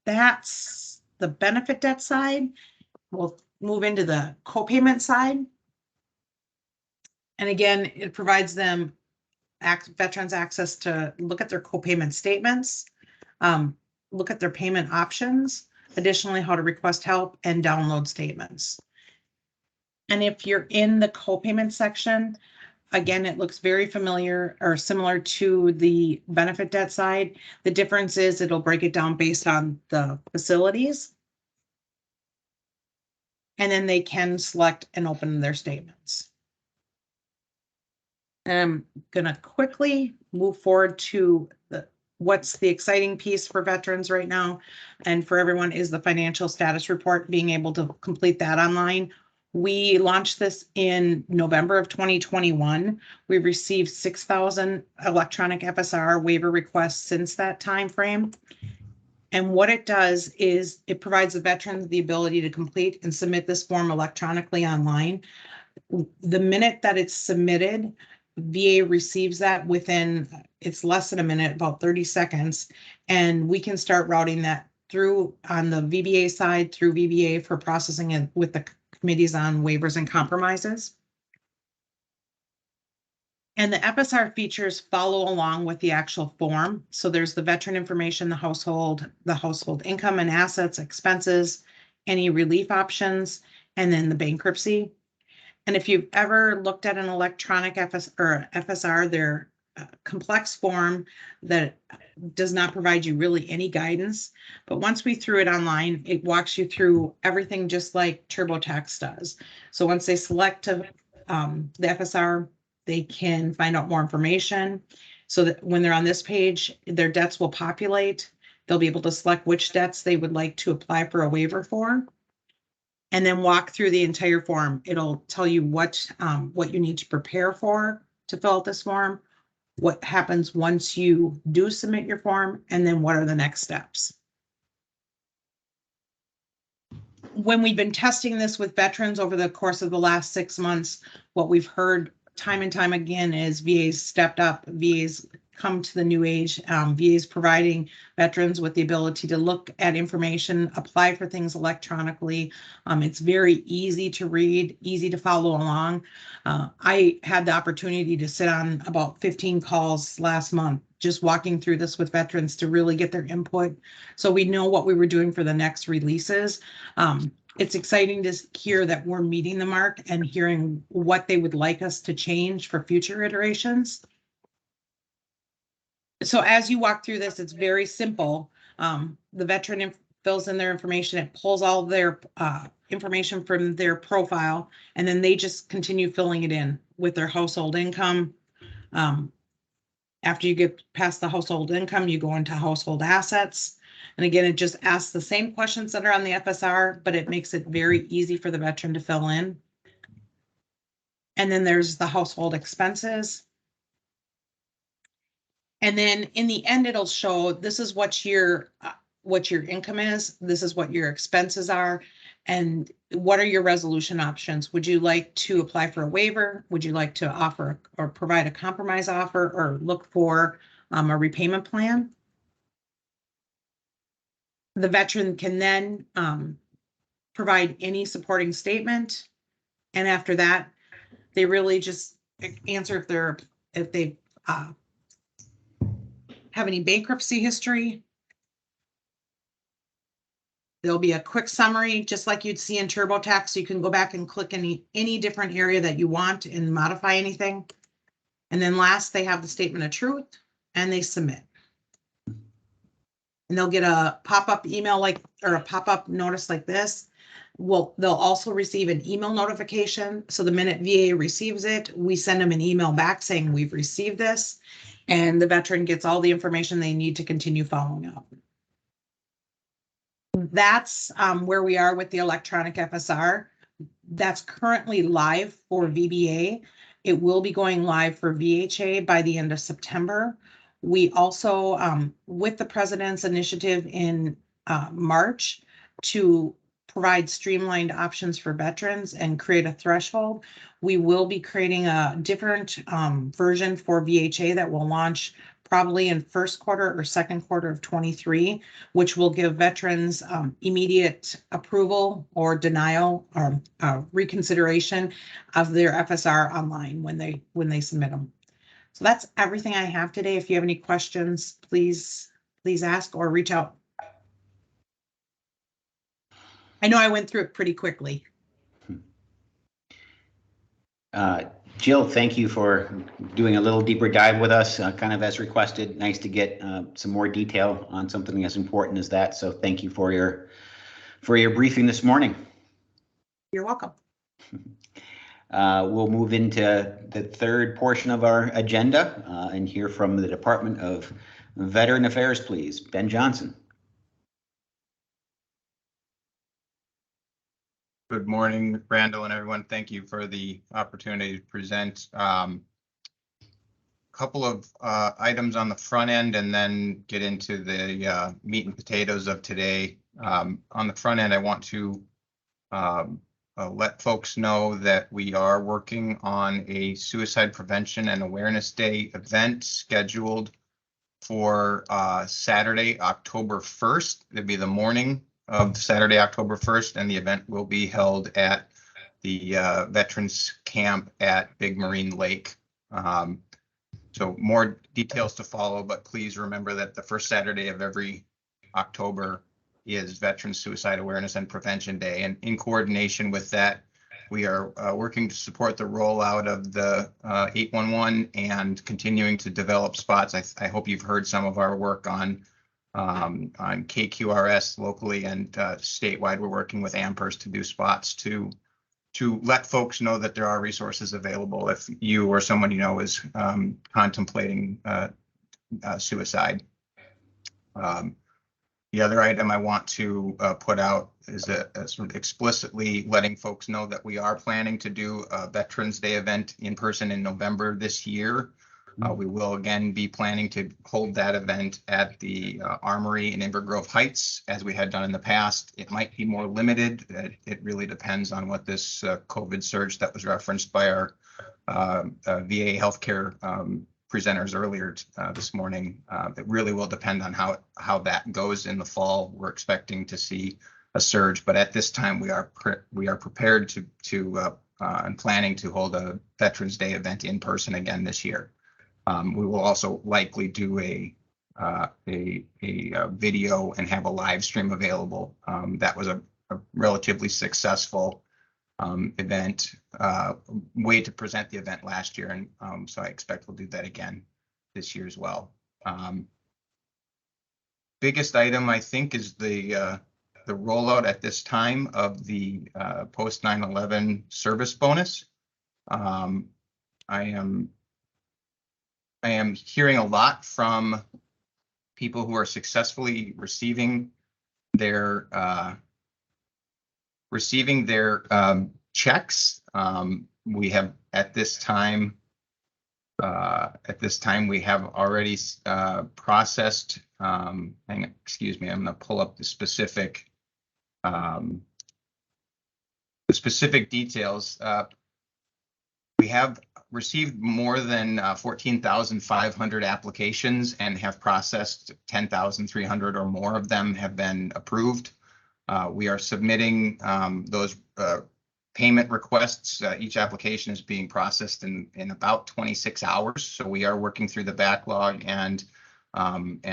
That's the benefit debt side. We'll move into the co-payment side. And again, it provides them veterans access to look at their co-payment statements, look at their payment options, additionally how to request help and download statements. And if you're in the co-payment section, again, it looks very familiar or similar to the benefit debt side. The difference is it'll break it down based on the facilities. And then they can select and open their statements. I'm gonna quickly move forward to what's the exciting piece for veterans right now and for everyone is the financial status report, being able to complete that online. We launched this in November of 2021. We've received 6,000 electronic FSR waiver requests since that time frame. And what it does is it provides the veterans the ability to complete and submit this form electronically online. The minute that it's submitted, VA receives that within, it's less than a minute, about 30 seconds, and we can start routing that through on the VBA side through VBA for processing it with the committees on waivers and compromises. And the FSR features follow along with the actual form. So there's the veteran information, the household income and assets, expenses, any relief options, and then the bankruptcy. And if you've ever looked at an electronic FSR, they're a complex form that does not provide you really any guidance. But once we threw it online, it walks you through everything just like TurboTax does. So once they select the FSR, they can find out more information so that when they're on this page, their debts will populate. They'll be able to select which debts they would like to apply for a waiver for, and then walk through the entire form. It'll tell you what you need to prepare for to fill out this form, what happens once you do submit your form, and then what are the next steps. When we've been testing this with veterans over the course of the last 6 months, what we've heard time and time again is VA's stepped up, VA's come to the new age. VA's providing veterans with the ability to look at information, apply for things electronically. It's very easy to read, easy to follow along. I had the opportunity to sit on about 15 calls last month, just walking through this with veterans to really get their input. So we know what we were doing for the next releases. It's exciting to hear that we're meeting the mark and hearing what they would like us to change for future iterations. So as you walk through this, it's very simple. The veteran fills in their information, it pulls all of their information from their profile, and then they just continue filling it in with their household income. After you get past the household income, you go into household assets. And again, it just asks the same questions that are on the FSR, but it makes it very easy for the veteran to fill in. And then there's the household expenses. And then in the end, it'll show this is what your income is, this is what your expenses are, and what are your resolution options. Would you like to apply for a waiver? Would you like to offer or provide a compromise offer or look for a repayment plan? The veteran can then provide any supporting statement. And after that, they really just answer if they have any bankruptcy history. There'll be a quick summary, just like you'd see in TurboTax. So you can go back and click any different area that you want and modify anything. And then last, they have the statement of truth and they submit. And they'll get a pop-up email or a pop-up notice like this. Well, they'll also receive an email notification. So the minute VA receives it, we send them an email back saying we've received this, and the veteran gets all the information they need to continue following up. That's where we are with the electronic FSR. That's currently live for VBA. It will be going live for VHA by the end of September. We also, with the president's initiative in March to provide streamlined options for veterans and create a threshold, we will be creating a different version for VHA that will launch probably in first quarter or second quarter of 23, which will give veterans immediate approval or denial or reconsideration of their FSR online when they submit them. So that's everything I have today. If you have any questions, please ask or reach out. I know I went through it pretty quickly. Jill, thank you for doing a little deeper dive with us, kind of as requested. Nice to get some more detail on something as important as that. So thank you for your briefing this morning. You're welcome. We'll move into the third portion of our agenda and hear from the Department of Veteran Affairs, please. Ben Johnson. Good morning, Randall and everyone. Thank you for the opportunity to present. Couple of items on the front end and then get into the meat and potatoes of today. On the front end, I want to let folks know that we are working on a Suicide Prevention and Awareness Day event scheduled for Saturday, October 1st. It'll be the morning of Saturday, October 1st, and the event will be held at the Veterans Camp at Big Marine Lake. So more details to follow, but please remember that the first Saturday of every October is Veterans Suicide Awareness and Prevention Day. And in coordination with that, we are working to support the rollout of the 811 and continuing to develop spots. I hope you've heard some of our work on KQRS locally and statewide. We're working with AMPERS to do spots to let folks know that there are resources available if you or someone you know is contemplating suicide. The other item I want to put out is sort of explicitly letting folks know that we are planning to do a Veterans Day event in person in November this year. We will again be planning to hold that event at the Armory in Inver Grove Heights, as we had done in the past. It might be more limited. It really depends on what this COVID surge that was referenced by our VA healthcare presenters earlier this morning. It really will depend on how that goes in the fall. We're expecting to see a surge, but at this time we are prepared to and planning to hold a Veterans Day event in person again this year. We will also likely do a video and have a live stream available. That was a relatively successful event, way to present the event last year, and so I expect we'll do that again this year as well. Biggest item I think is the rollout at this time of the post 9/11 service bonus. I am hearing a lot from people who are successfully receiving their checks. We have at this time we have already processed. Excuse me, I'm going to pull up the specific details. We have received more than 14,500 applications and have processed 10,300 or more of them have been approved. We are submitting those payment requests. Each application is being processed in about 26 hours. So we are working through the backlog and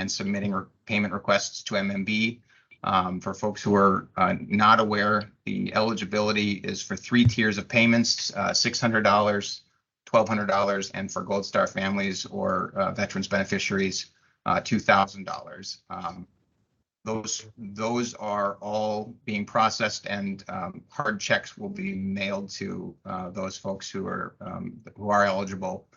submitting payment requests to MMB. For folks who are not aware, the eligibility is for 3 tiers of payments, $600, $1,200, and for Gold Star families or veterans beneficiaries, $2,000. Those are all being processed, and hard checks will be mailed to those folks who are eligible.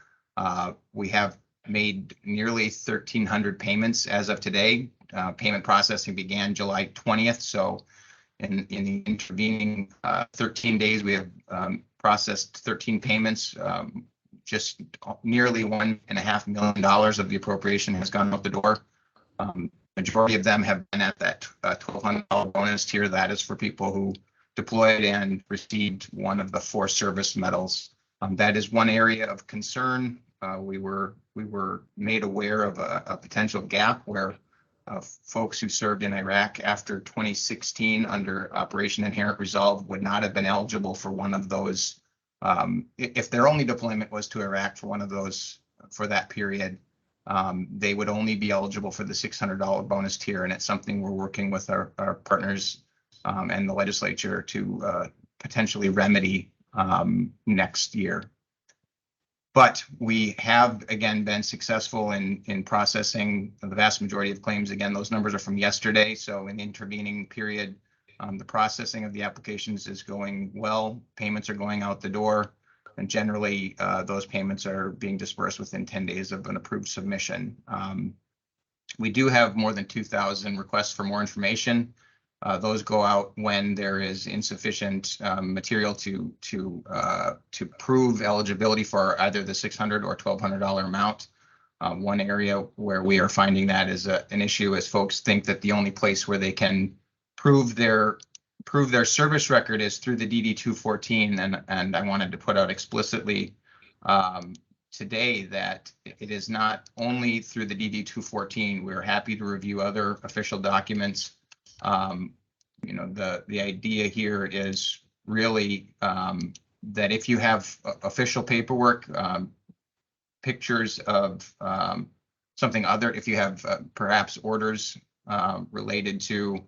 We have made nearly 1,300 payments as of today. Payment processing began July 20th, so in the intervening 13 days, we have processed 13 payments. Just nearly $1.5 million of the appropriation has gone out the door. Majority of them have been at that $1,200 bonus tier. That is for people who deployed and received one of the 4 service medals. That is one area of concern. We were made aware of a potential gap where folks who served in Iraq after 2016 under Operation Inherent Resolve would not have been eligible for one of those. If their only deployment was to Iraq for one of those for that period, they would only be eligible for the $600 bonus tier, and it's something we're working with our partners and the legislature to potentially remedy next year. But we have, again, been successful in processing the vast majority of claims. Again, those numbers are from yesterday, so in the intervening period, the processing of the applications is going well. Payments are going out the door. And generally, those payments are being dispersed within 10 days of an approved submission. We do have more than 2,000 requests for more information. Those go out when there is insufficient material to prove eligibility for either the $600 or $1,200 amount. One area where we are finding that is an issue is folks think that the only place where they can prove their service record is through the DD-214, and I wanted to put out explicitly today that it is not only through the DD-214. We're happy to review other official documents. The idea here is really that if you have official paperwork, pictures of something other, if you have perhaps orders related to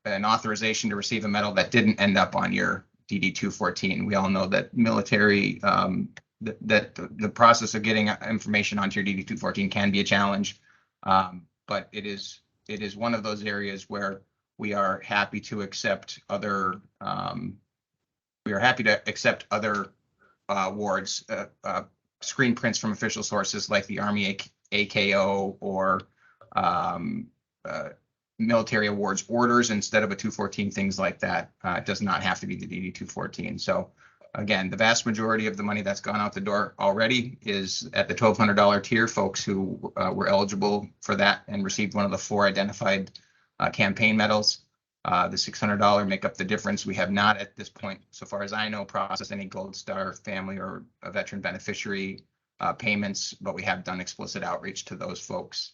an authorization to receive a medal that didn't end up on your DD-214. We all know that military, that the process of getting information onto your DD-214 can be a challenge, but it is one of those areas where we are happy to accept other awards, screen prints from official sources like the Army AKO or military awards orders instead of a 214, things like that. It does not have to be the DD-214. So again, the vast majority of the money that's gone out the door already is at the $1,200 tier, folks who were eligible for that and received one of the 4 identified campaign medals. The $600 make up the difference. We have not at this point, so far as I know, processed any Gold Star family or a veteran beneficiary payments, but we have done explicit outreach to those folks.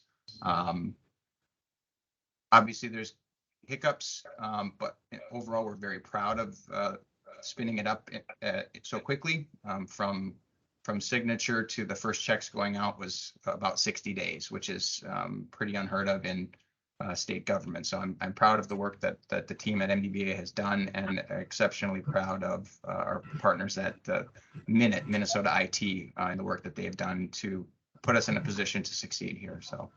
Obviously, there's hiccups, but overall, we're very proud of spinning it up so quickly. From signature to the first checks going out was about 60 days, which is pretty unheard of in state government. So I'm proud of the work that the team at MDVA has done, and exceptionally proud of our partners at Minnesota IT and the work that they have done to put us in a position to succeed here. So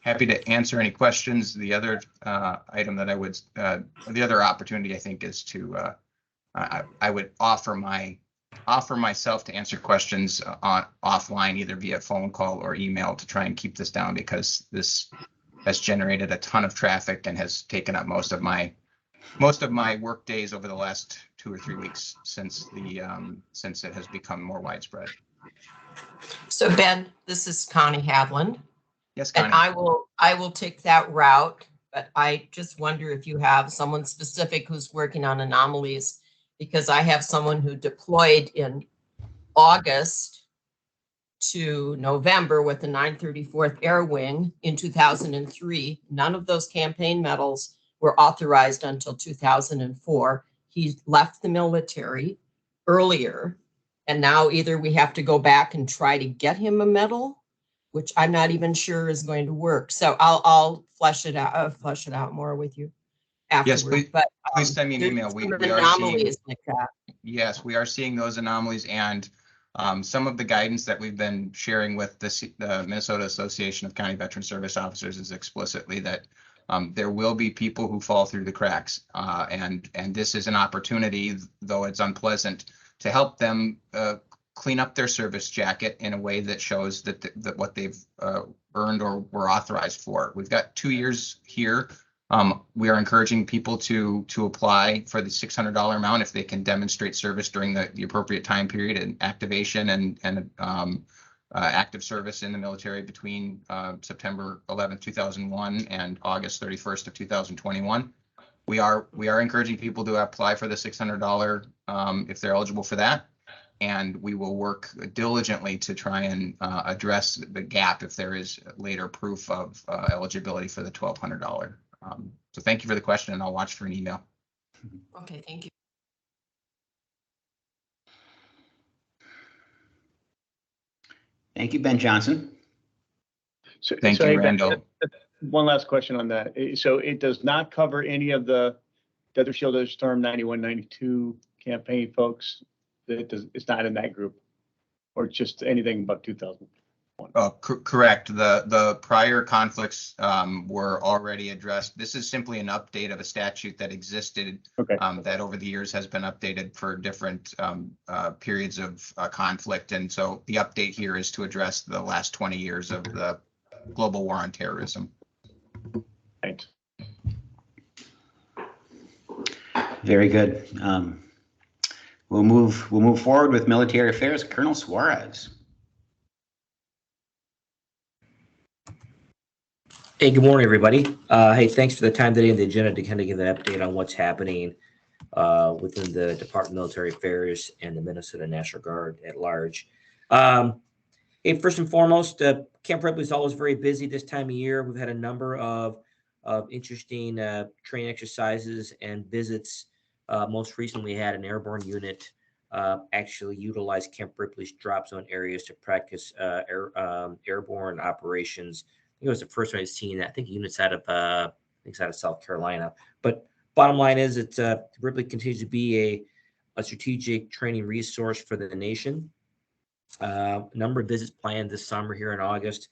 happy to answer any questions. The other item that I would, the other opportunity I think is to, I would offer myself to answer questions offline, either via phone call or email, to try and keep this down, because this has generated a ton of traffic and has taken up most of my work days over the last 2 or 3 weeks since it has become more widespread. So Ben, this is Connie Hadland. Yes, Connie. And I will take that route, but I just wonder if you have someone specific who's working on anomalies, because I have someone who deployed in August to November with the 934th Air Wing in 2003. None of those campaign medals were authorized until 2004. He left the military earlier, and now either we have to go back and try to get him a medal, which I'm not even sure is going to work. So I'll flesh it out more with you Yes, afterward. please, But please send me an there's email. some We are seeing, anomalies like that. yes, we are seeing those anomalies, and some of the guidance that we've been sharing with the Minnesota Association of County Veteran Service Officers is explicitly that there will be people who fall through the cracks, and this is an opportunity, though it's unpleasant, to help them clean up their service jacket in a way that shows that that what they've earned or were authorized for. We've got 2 years here. We are encouraging people to apply for the $600 amount if they can demonstrate service during the appropriate time period and activation and active service in the military between September 11th, 2001 and August 31st of 2021. We are encouraging people to apply for the $600 if they're eligible for that. And we will work diligently to try and address the gap if there is later proof of eligibility for the $1,200. So thank you for the question, and I'll watch for an email. Okay, thank you. Thank you, Ben Johnson. Thank you, Randall. One last question on that. So it does not cover any of the Desert Shield, Desert Storm 91, 92 campaign folks. It's not in that group, or just anything but 2001. Correct. The prior conflicts were already addressed. This is simply an update of a statute that existed that over the years has been updated for different periods of conflict. And so the update here is to address the last 20 years of the global war on terrorism. Thanks. Very good. We'll move forward with military affairs. Colonel Suarez. Hey, good morning, everybody. Hey, thanks for the time today and the agenda to kind of give an update on what's happening within the Department of Military Affairs and the Minnesota National Guard at large. Hey, first and foremost, Camp Ripley is always very busy this time of year. We've had a number of interesting training exercises and visits. Most recently, we had an airborne unit actually utilize Camp Ripley's drop zone areas to practice airborne operations. It was the first time I've seen that. I think units out of South Carolina. But bottom line is, it's Ripley continues to be a strategic training resource for the nation. A number of visits planned this summer here in August.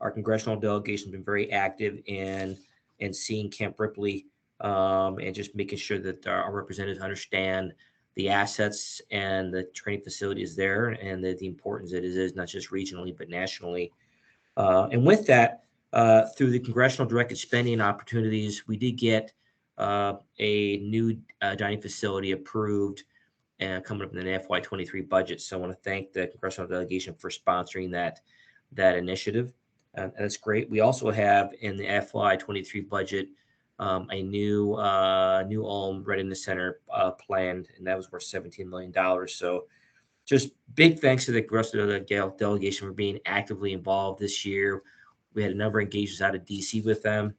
Our congressional delegation has been very active in seeing Camp Ripley and just making sure that our representatives understand the assets and the training facilities there and the importance that it is not just regionally but nationally. And with that, through the congressional directed spending opportunities, we did get a new dining facility approved coming up in the FY23 budget. So I want to thank the congressional delegation for sponsoring that initiative. And that's great. We also have in the FY23 budget a new Ulm Readiness Center planned, and that was worth $17 million. So just big thanks to the congressional delegation for being actively involved this year. We had a number of engagements out of DC with them.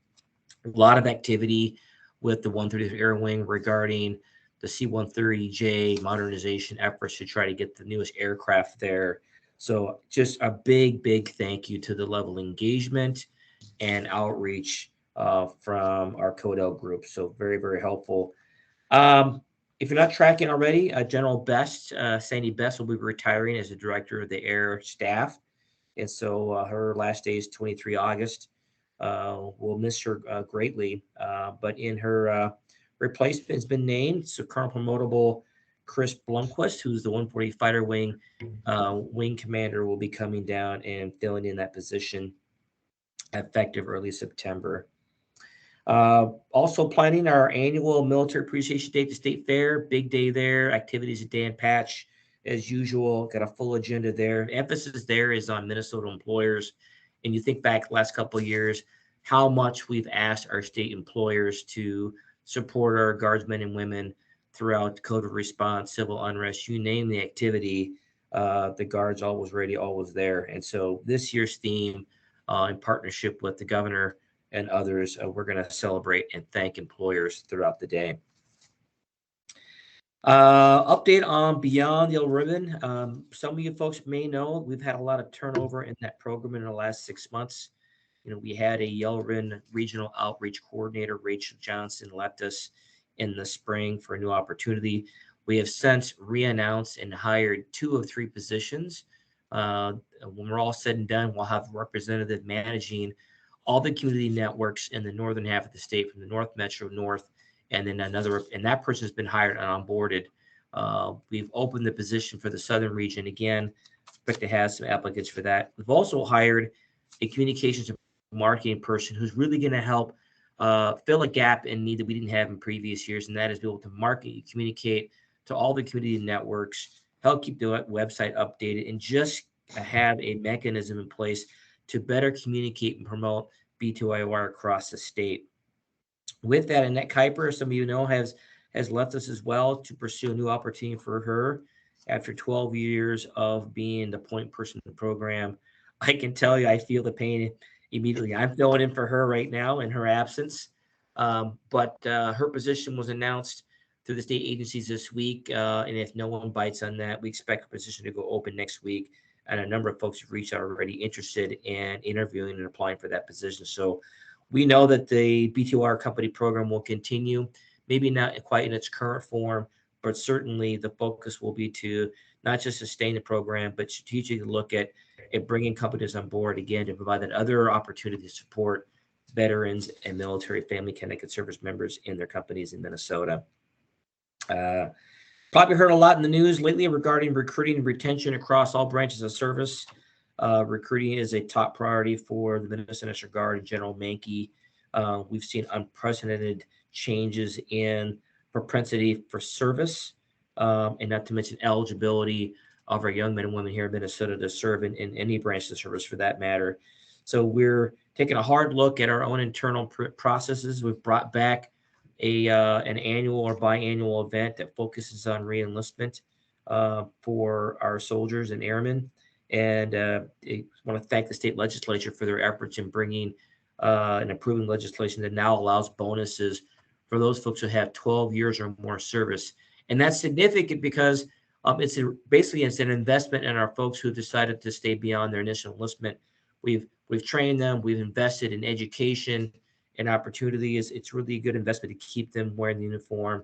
A lot of activity with the 130th Air Wing regarding the C-130J modernization efforts to try to get the newest aircraft there. So just a big thank you to the level of engagement and outreach from our CODEL group. So very helpful. If you're not tracking already, General Best, Sandy Best, will be retiring as the director of the Air Staff. And so her last day is 23 August. We'll miss her greatly. But in her replacement has been named. So Colonel Promotable Chris Blomquist, who's the 140 Fighter Wing wing commander, will be coming down and filling in that position effective early September. Also planning our annual Military Appreciation Day at the State Fair. Big day there. Activities at Dan Patch as usual. Got a full agenda there. Emphasis there is on Minnesota employers. And you think back the last couple of years, how much we've asked our state employers to support our guardsmen and women throughout COVID response, civil unrest, you name the activity, the Guards always ready, always there. And so this year's theme, in partnership with the governor and others, we're going to celebrate and thank employers throughout the day. Update on Beyond Yellow Ribbon. Some of you folks may know we've had a lot of turnover in that program in the last 6 months. We had a Yellow Ribbon regional outreach coordinator, Rachel Johnson, left us in the spring for a new opportunity. We have since re-announced and hired 2 of 3 positions. When we're all said and done, we'll have a representative managing all the community networks in the northern half of the state, from the North Metro North, and then and that person has been hired and onboarded. We've opened the position for the southern region again. Expect to have some applicants for that. We've also hired a communications and marketing person who's really going to help fill a gap in need that we didn't have in previous years, and that is be able to market and communicate to all the community networks, help keep the website updated, and just have a mechanism in place to better communicate and promote B2IR across the state. With that, Annette Kuiper, some of you know, has left us as well to pursue a new opportunity for her after 12 years of being the point person in the program. I can tell you, I feel the pain immediately. I'm filling in for her right now in her absence. But her position was announced through the state agencies this week. And if no one bites on that, we expect her position to go open next week. And a number of folks have reached out already interested in interviewing and applying for that position. So we know that the B2R company program will continue, maybe not quite in its current form, but certainly the focus will be to not just sustain the program, but strategically look at bringing companies on board again to provide that other opportunity to support veterans and military family connected service members in their companies in Minnesota. Probably heard a lot in the news lately regarding recruiting and retention across all branches of service. Recruiting is a top priority for the Minnesota National Guard and General Mankey. We've seen unprecedented changes in propensity for service, and not to mention eligibility of our young men and women here in Minnesota to serve in any branch of service for that matter. So we're taking a hard look at our own internal processes. We've brought back an annual or biannual event that focuses on re-enlistment for our soldiers and airmen. And I want to thank the state legislature for their efforts in bringing and approving legislation that now allows bonuses for those folks who have 12 years or more service. And that's significant because basically it's an investment in our folks who decided to stay beyond their initial enlistment. We've trained them, we've invested in education and opportunities. It's really a good investment to keep them wearing the uniform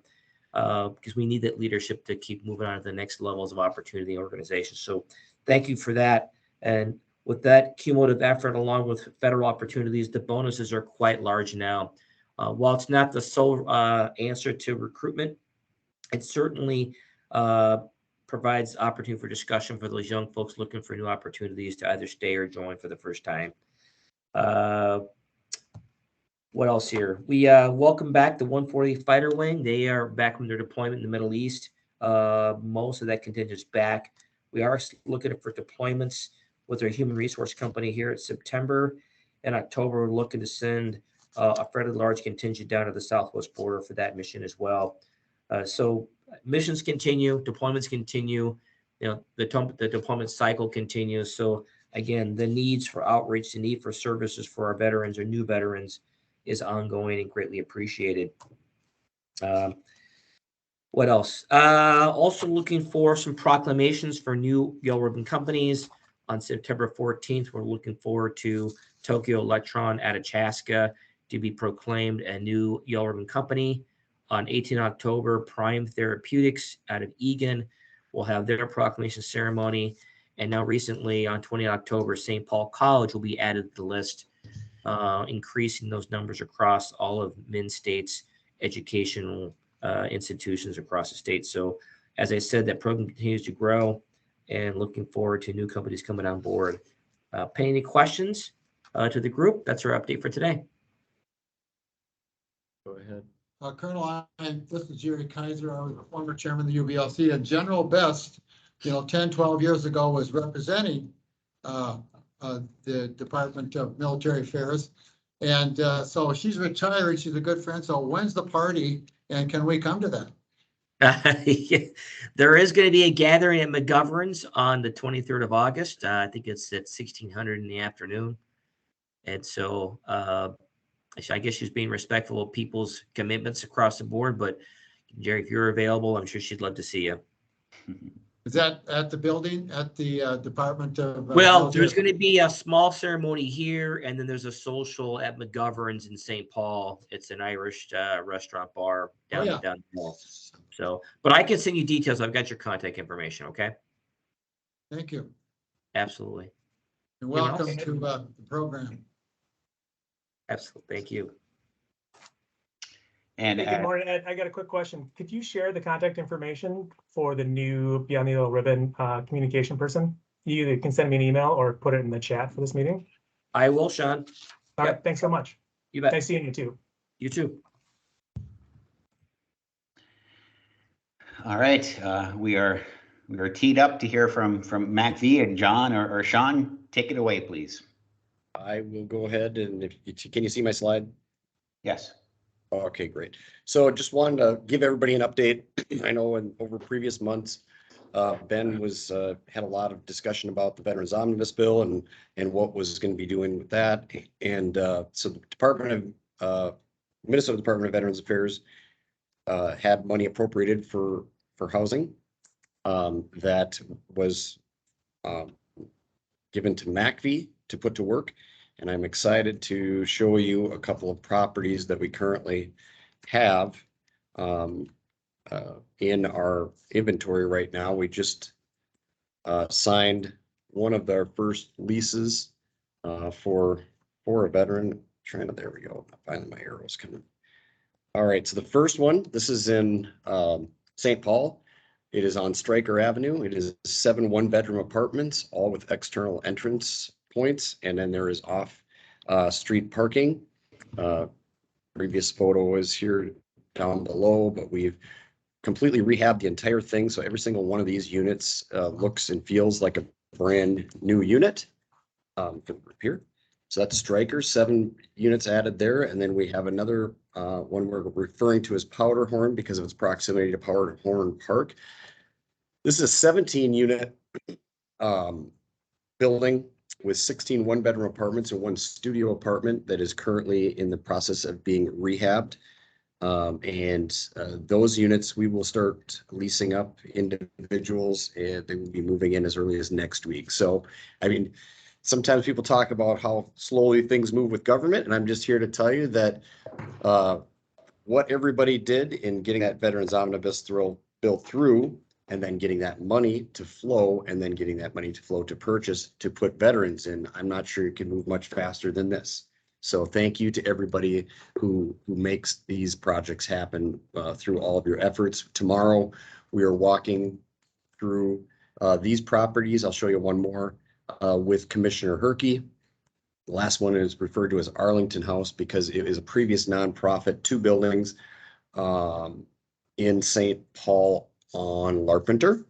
because we need that leadership to keep moving on to the next levels of opportunity in organizations. So thank you for that. And with that cumulative effort, along with federal opportunities, the bonuses are quite large now. While it's not the sole answer to recruitment, it certainly provides opportunity for discussion for those young folks looking for new opportunities to either stay or join for the first time. What else here? We welcome back the 140 Fighter Wing. They are back from their deployment in the Middle East. Most of that contingent's back. We are looking for deployments with our human resource company here in September. In October, we're looking to send a fairly large contingent down to the southwest border for that mission as well. So missions continue, deployments continue, the deployment cycle continues. So again, the needs for outreach, the need for services for our veterans or new veterans is ongoing and greatly appreciated. What else? Also looking for some proclamations for new Yellow Ribbon companies. On September 14th, we're looking forward to Tokyo Electron out of Chaska to be proclaimed a new Yellow Ribbon company. On 18 October, Prime Therapeutics out of Eagan will have their proclamation ceremony. And now recently on 20 October, St. Paul College will be added to the list, increasing those numbers across all of Min-State's educational institutions across the state. So as I said, that program continues to grow and looking forward to new companies coming on board. Pay any questions to the group? That's our update for today. Go ahead. Colonel, this is Jerry Kaiser. I was the former chairman of the UVLC, and General Best, 10, 12 years ago was representing the Department of Military Affairs. And so she's retired. She's a good friend. So when's the party and can we come to that? There is going to be a gathering at McGovern's on the 23rd of August. I think it's at 1600 in the afternoon. And so I guess she's being respectful of people's commitments across the board, but Jerry, if you're available, I'm sure she'd love to see you. Is that at the building, at the Department of? Well, Military- there's going to be a small ceremony here, and then there's a social at McGovern's in St. Paul. It's an Irish restaurant bar down yeah. down the mall. So, but I can send you details. I've got your contact information. Okay. Thank you. Absolutely. And Anyone welcome else? to the program. Absolutely. Thank you. And Hey, good morning, Ed. I got a quick question. Could you share the contact information for the new Beyond the Yellow Ribbon communication person? You either can send me an email or put it in the chat for this meeting. I will, Sean. All right, Yep. thanks so much. You bet. Nice seeing you too. You too. all right, we are teed up to hear from Mac V and John or Sean. Take it away, please. I will go ahead and can you see my slide? Yes. Okay, great. So just wanted to give everybody an update. I know over previous months, Ben had a lot of discussion about the Veterans Omnibus Bill and what was going to be doing with that. And so the Minnesota Department of Veterans Affairs had money appropriated for housing that was given to MACV to put to work. And I'm excited to show you a couple of properties that we currently have in our inventory right now. We just signed one of our first leases for a veteran. There we go. Finally, my arrow's coming. All right, so the first one, this is in St. Paul. It is on Stryker Avenue. It is 7 one-bedroom apartments, all with external entrance points, and then there is off street parking. Previous photo is here down below, but we've completely rehabbed the entire thing. So every single one of these units looks and feels like a brand new unit. Here. So that's Stryker, 7 units added there. And then we have another one we're referring to as Powderhorn because of its proximity to Powderhorn Park. This is a 17 unit building with 16 one-bedroom apartments and 1 studio apartment that is currently in the process of being rehabbed. Those units we will start leasing up individuals, and they will be moving in as early as next week. So, I mean, sometimes people talk about how slowly things move with government, and I'm just here to tell you that what everybody did in getting that Veterans Omnibus bill through, and then getting that money to flow, and then getting that money to flow to purchase to put veterans in, I'm not sure you can move much faster than this. So thank you to everybody who makes these projects happen through all of your efforts. Tomorrow, we are walking through these properties. I'll show you one more with Commissioner Herkey. The last one is referred to as Arlington House because it is a previous nonprofit, 2 buildings in St. Paul on Larpenteur.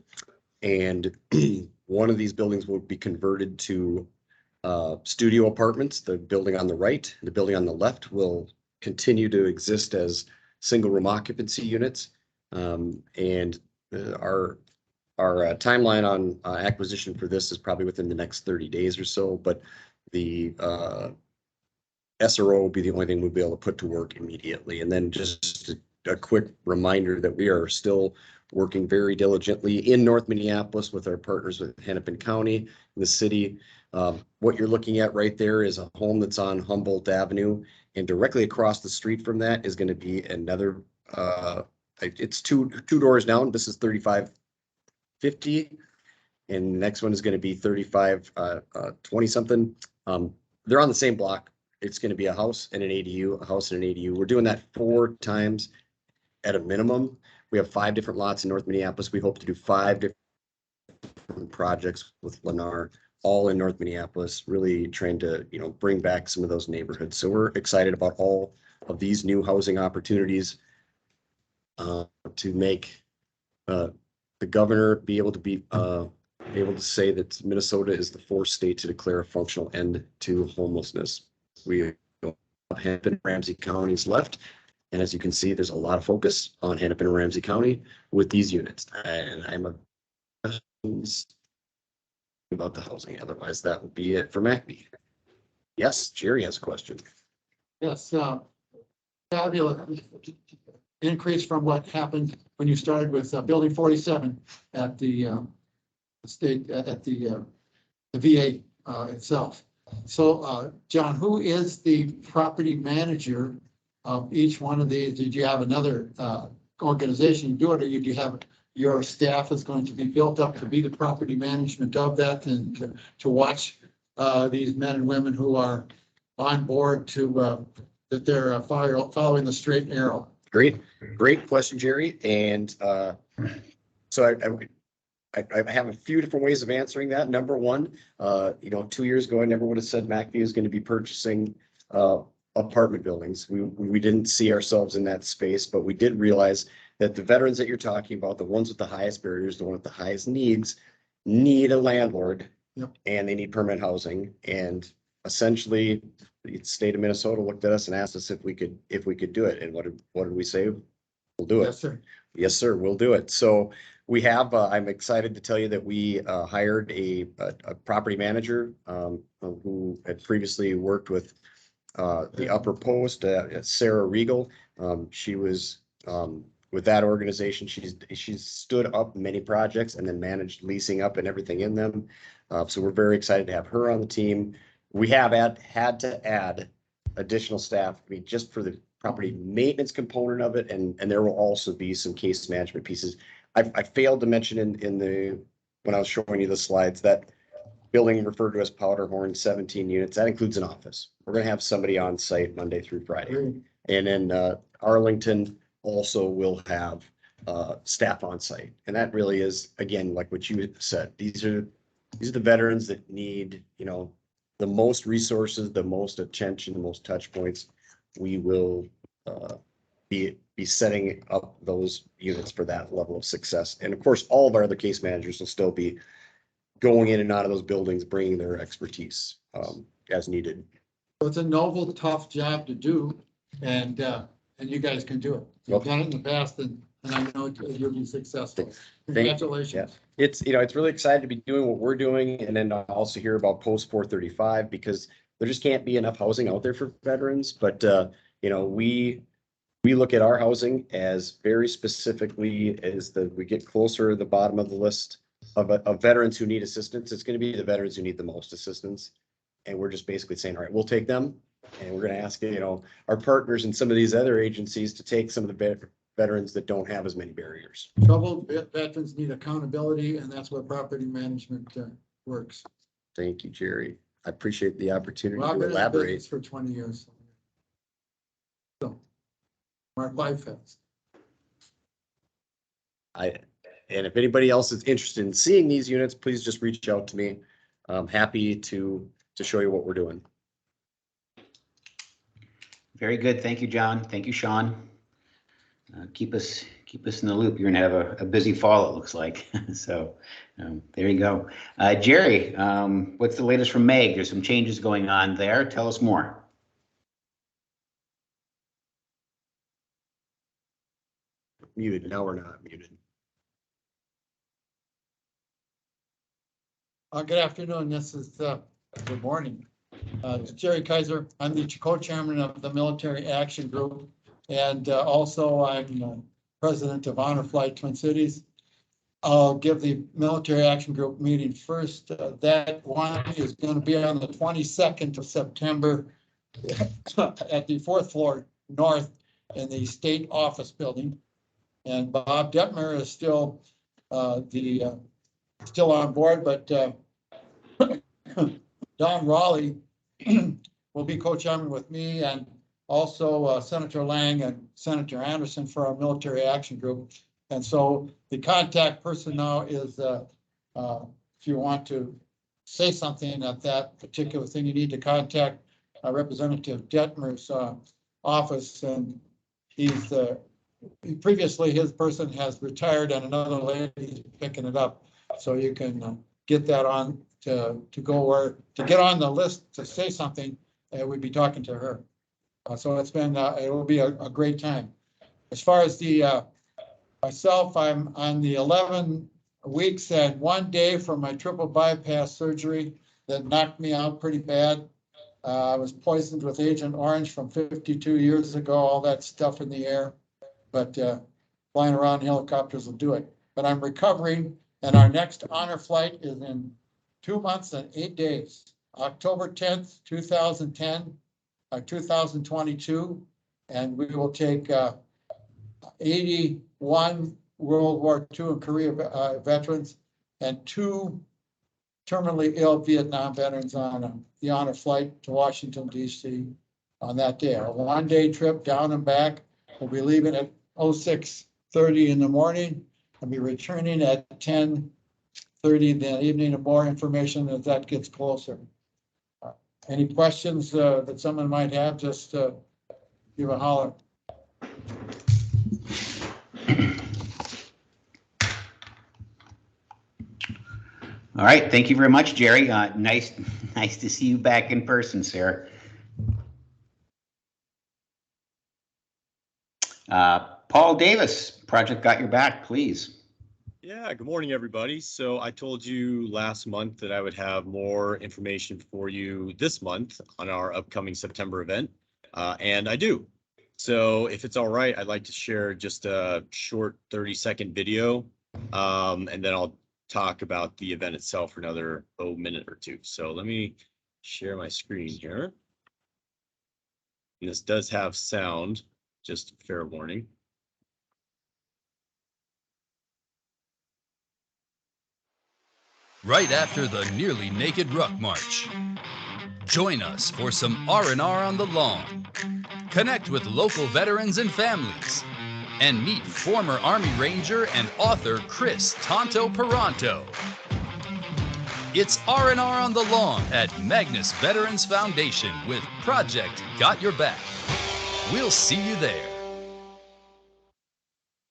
And one of these buildings will be converted to studio apartments. The building on the right, the building on the left will continue to exist as single room occupancy units. And our timeline on acquisition for this is probably within the next 30 days or so, but the SRO will be the only thing we'll be able to put to work immediately. And then just a quick reminder that we are still working very diligently in North Minneapolis with our partners with Hennepin County in the city. What you're looking at right there is a home that's on Humboldt Avenue, and directly across the street from that is going to be another, it's two doors down. This is 3550, and the next one is going to be 3520 something. They're on the same block. It's going to be a house and an ADU, a house and an ADU. We're doing that 4 times at a minimum. We have 5 different lots in North Minneapolis. We hope to do 5 different projects with Lennar, all in North Minneapolis, really trying to, bring back some of those neighborhoods. So we're excited about all of these new housing opportunities to make the governor be able to say that Minnesota is the 4th state to declare a functional end to homelessness. We have Hennepin and Ramsey counties left. And as you can see, there's a lot of focus on Hennepin and Ramsey County with these units. And I'm about the housing. Otherwise, that would be it for MACB. Yes, Jerry has a question. Yes, fabulous. increase from what happened when you started with building 47 at the state, at the VA itself. So, John, who is the property manager of each one of these? Did you have another organization do it, or do you have your staff is going to be built up to be the property management of that and to watch these men and women who are on board to that they're following the straight and narrow? Great question, Jerry. And so I have a few different ways of answering that. Number one, 2 years ago, I never would have said McView is going to be purchasing apartment buildings. We didn't see ourselves in that space, but we did realize that the veterans that you're talking about, the ones with the highest barriers, the ones with the highest needs, need a landlord. Yep. And they need permanent housing. And essentially, the state of Minnesota looked at us and asked us if we could do it. And what did we say? We'll do it. Yes, sir. Yes, sir. We'll do it. So we have. I'm excited to tell you that we hired a property manager who had previously worked with the Upper Post, Sarah Regal. She was with that organization. She's stood up many projects and then managed leasing up and everything in them. So we're very excited to have her on the team. We have had to add additional staff, just for the property maintenance component of it, and there will also be some case management pieces. I failed to mention when I was showing you the slides, that building referred to as Powderhorn, 17 units, that includes an office. We're going to have somebody on site Monday through Friday. And then Arlington also will have staff on site. And that really is, again, like what you said, these are the veterans that need, the most resources, the most attention, the most touch points. We will be setting up those units for that level of success. And of course, all of our other case managers will still be going in and out of those buildings, bringing their expertise as needed. So it's a novel, tough job to do, and you guys can do it. You've done it in the past, and I know you'll be successful. Congratulations. Yeah. It's really excited to be doing what we're doing, and then also hear about post 435, because there just can't be enough housing out there for veterans. But we look at our housing as very specifically as we get closer to the bottom of the list of veterans who need assistance. It's going to be the veterans who need the most assistance, and we're just basically saying, all right, we'll take them, and we're going to ask our partners in some of these other agencies to take some of the veterans that don't have as many barriers. Troubled veterans need accountability, and that's what property management works. Thank you, Jerry. I appreciate the opportunity Well, I've to been in elaborate. business for 20 years. So, Mark life has. And if anybody else is interested in seeing these units, please just reach out to me. I'm happy to show you what we're doing. Very good. Thank you, John. Thank you, Sean. Keep us in the loop. You're gonna have a busy fall, it looks like. So there you go. Jerry, what's the latest from Meg? There's some changes going on there. Tell us more. Muted. Now we're not muted. Good afternoon. This is good morning. Jerry Kaiser. I'm the co-chairman of the Military Action Group, and also I'm president of Honor Flight Twin Cities. I'll give the Military Action Group meeting first. That one is going to be on the 22nd of September at the 4th floor north in the state office building. And Bob Detmer is still still on board, but Don Raleigh will be co-chairman with me, and also Senator Lang and Senator Anderson for our Military Action Group. And so the contact person now is, if you want to say something at that particular thing, you need to contact Representative Detmer's office, and he's previously his person has retired and another lady is picking it up. So you can get that on to get on the list to say something. We'd be talking to her. So it's been it will be a great time. As far as the myself, I'm on the 11 weeks and 1 day from my triple bypass surgery that knocked me out pretty bad. I was poisoned with Agent Orange from 52 years ago, all that stuff in the air. but flying around helicopters will do it. But I'm recovering, and our next honor flight is in 2 months and 8 days, October 10th, 2010, 2022, and we will take 81 World War II and Korea veterans and 2 terminally ill Vietnam veterans on the honor flight to Washington, D.C. on that day. A 1-day trip down and back. We'll be leaving at 06:30 in the morning and be returning at 10:30 in the evening. And more information as that gets closer. Any questions that someone might have, just give a holler. All right, thank you very much, Jerry. Nice to see you back in person, sir. Paul Davis, Project Got Your Back, please. Yeah, good morning, everybody. So I told you last month that I would have more information for you this month on our upcoming September event, and I do. So if it's all right, I'd like to share just a short 30-second video, and then I'll talk about the event itself for another minute or two. So let me share my screen here. And this does have sound, just fair warning. Right after the Nearly Naked Ruck March. Join us for some R&R on the lawn. Connect with local veterans and families. And meet former Army Ranger and author Chris Tonto Peranto. It's R&R on the lawn at Magnus Veterans Foundation with Project Got Your Back. We'll see you there.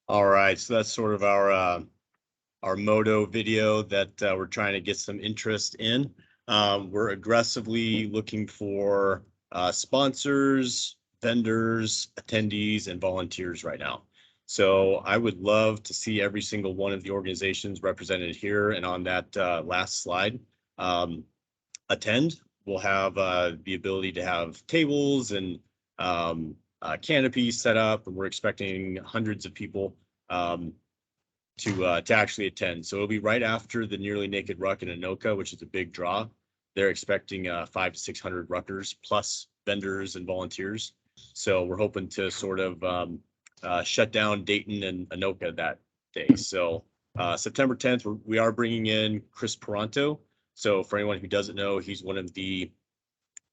All right, so that's sort of our moto video that we're trying to get some interest in. We're aggressively looking for sponsors, vendors, attendees, and volunteers right now. So I would love to see every single one of the organizations represented here and on that last slide attend. We'll have the ability to have tables and canopies set up, and we're expecting hundreds of people to actually attend. So it'll be right after the Nearly Naked Ruck in Anoka, which is a big draw. They're expecting 500 to 600 ruckers plus vendors and volunteers. So we're hoping to sort of shut down Dayton and Anoka that day. So September 10th, we are bringing in Chris Peranto. So for anyone who doesn't know, he's one of the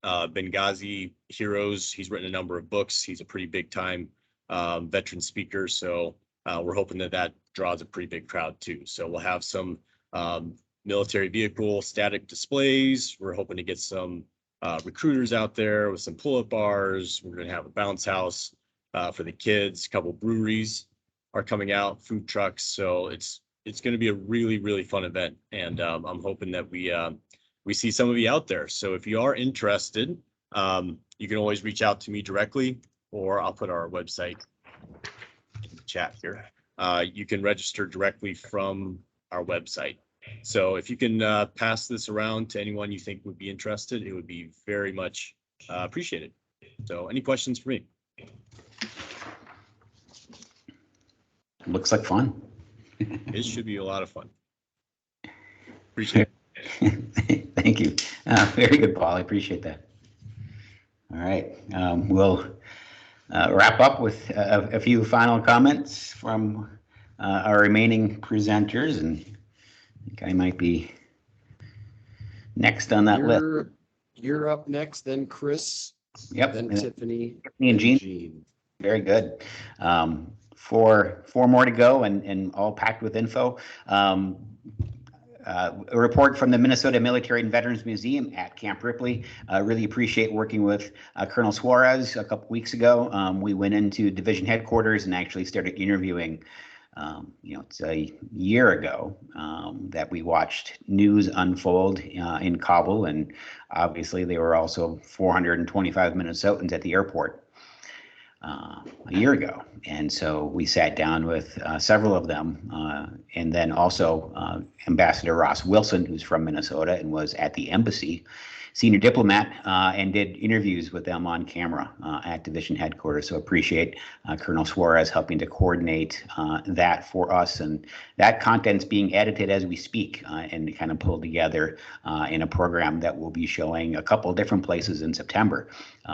Benghazi heroes. He's written a number of books. He's a pretty big time veteran speaker. So we're hoping that draws a pretty big crowd too. So we'll have some military vehicle static displays. We're hoping to get some recruiters out there with some pull-up bars. We're going to have a bounce house for the kids. A couple breweries are coming out, food trucks. So it's going to be a really, really fun event. And I'm hoping that we see some of you out there. So if you are interested, you can always reach out to me directly, or I'll put our website in the chat here. You can register directly from our website. So if you can pass this around to anyone you think would be interested, it would be very much appreciated. So any questions for me? Looks like fun. It should be a lot of fun. Appreciate it. Thank you. Very good, Paul. I appreciate that. All right. We'll wrap up with a few final comments from our remaining presenters, and I think I might be next on that list. You're up next, then Chris. Yep. Then Tiffany and Jean. Very good. Four more to go, and all packed with info. A report from the Minnesota Military and Veterans Museum at Camp Ripley. Really appreciate working with Colonel Suarez a couple weeks ago. We went into division headquarters and actually started interviewing. It's a year ago that we watched news unfold in Kabul, and obviously there were also 425 Minnesotans at the airport a year ago. And so we sat down with several of them, and then also Ambassador Ross Wilson, who's from Minnesota and was at the embassy senior diplomat and did interviews with them on camera at division headquarters. So appreciate Colonel Suarez helping to coordinate that for us, and that content's being edited as we speak and kind of pulled together in a program that will be showing a couple of different places in September.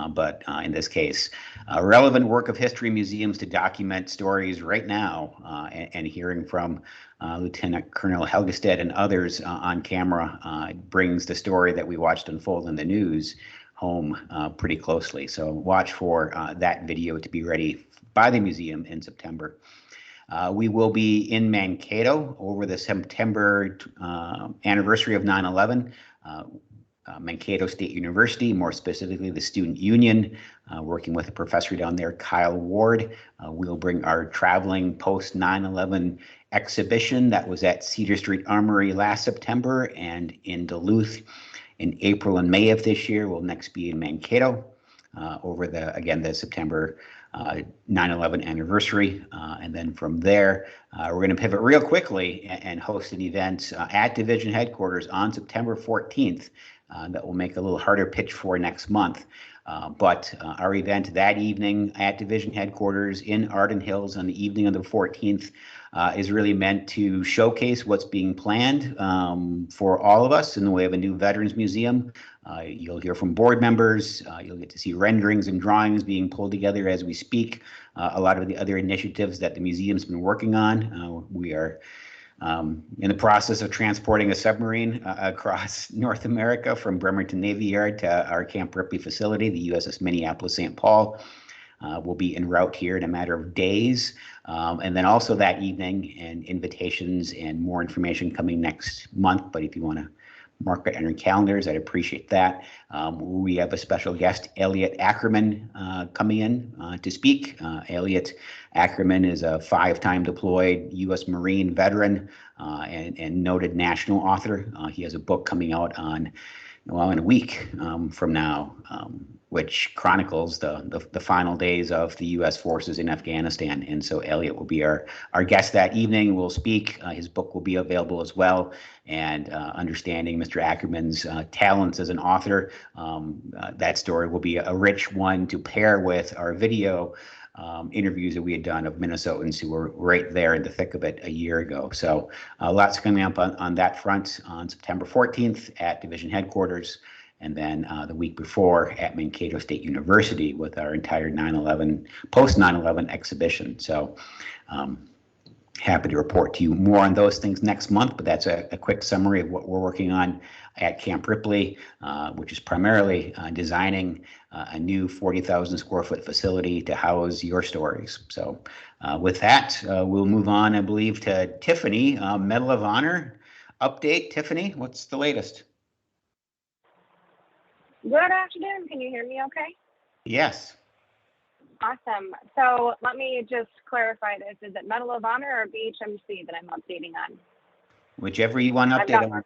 But in this case, relevant work of history museums to document stories right now and hearing from Lieutenant Colonel Helgestedt and others on camera brings the story that we watched unfold in the news home pretty closely. So watch for that video to be ready by the museum in September. We will be in Mankato over the September anniversary of 9/11. Mankato State University, more specifically the Student Union, working with a professor down there, Kyle Ward. We'll bring our traveling post 9/11 exhibition that was at Cedar Street Armory last September and in Duluth in April and May of this year. We'll next be in Mankato over the September 9/11 anniversary. And then from there, we're going to pivot real quickly and host an event at division headquarters on September 14th that will make a little harder pitch for next month. But our event that evening at division headquarters in Arden Hills on the evening of the 14th is really meant to showcase what's being planned for all of us in the way of a new Veterans Museum. You'll hear from board members. You'll get to see renderings and drawings being pulled together as we speak. A lot of the other initiatives that the museum's been working on. We are in the process of transporting a submarine across North America from Bremerton Navy Yard to our Camp Ripley facility, the USS Minneapolis St. Paul. Will be en route here in a matter of days. And then also that evening, and invitations and more information coming next month. But if you want to mark it on your calendars, I'd appreciate that. We have a special guest, Elliot Ackerman, coming in to speak. Elliot Ackerman is a 5-time deployed U.S. Marine veteran and noted national author. He has a book coming out in a week from now, which chronicles the final days of the U.S. forces in Afghanistan. And so Elliot will be our guest that evening. We'll speak. His book will be available as well. And understanding Mr. Ackerman's talents as an author, that story will be a rich one to pair with our video interviews that we had done of Minnesotans who were right there in the thick of it a year ago. So lots coming up on that front on September 14th at division headquarters. And then the week before at Mankato State University with our entire 9/11, post 9/11 exhibition. So happy to report to you more on those things next month, but that's a quick summary of what we're working on at Camp Ripley, which is primarily designing a new 40,000 square foot facility to house your stories. So with that, we'll move on, I believe, to Tiffany, Medal of Honor update. Tiffany, what's the latest? Good afternoon. Can you hear me okay? Yes. Awesome. So let me just clarify this. Is it Medal of Honor or BHMC that I'm updating on? Whichever you want to update on.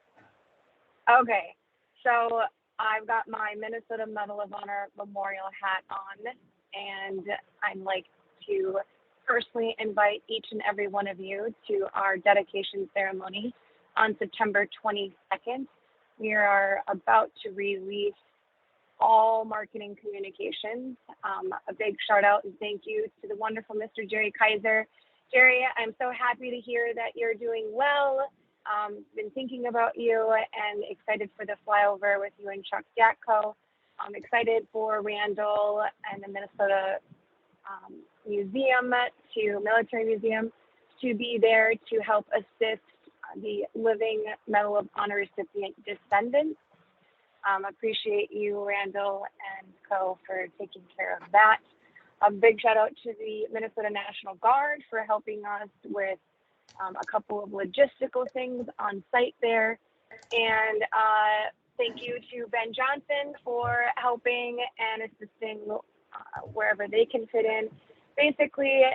Okay. So I've got my Minnesota Medal of Honor memorial hat on, and I'd like to personally invite each and every one of you to our dedication ceremony on September 22nd. We are about to release all marketing communications. A big shout out and thank you to the wonderful Mr. Jerry Kaiser. Jerry, I'm so happy to hear that you're doing well. Been thinking about you and excited for the flyover with you and Chuck Gatko. I'm excited for Randall and the Minnesota Military Museum to be there to help assist the living Medal of Honor recipient descendants. Appreciate you, Randall and co, for taking care of that. A big shout out to the Minnesota National Guard for helping us with a couple of logistical things on site there. And thank you to Ben Johnson for helping and assisting wherever they can fit in. Basically,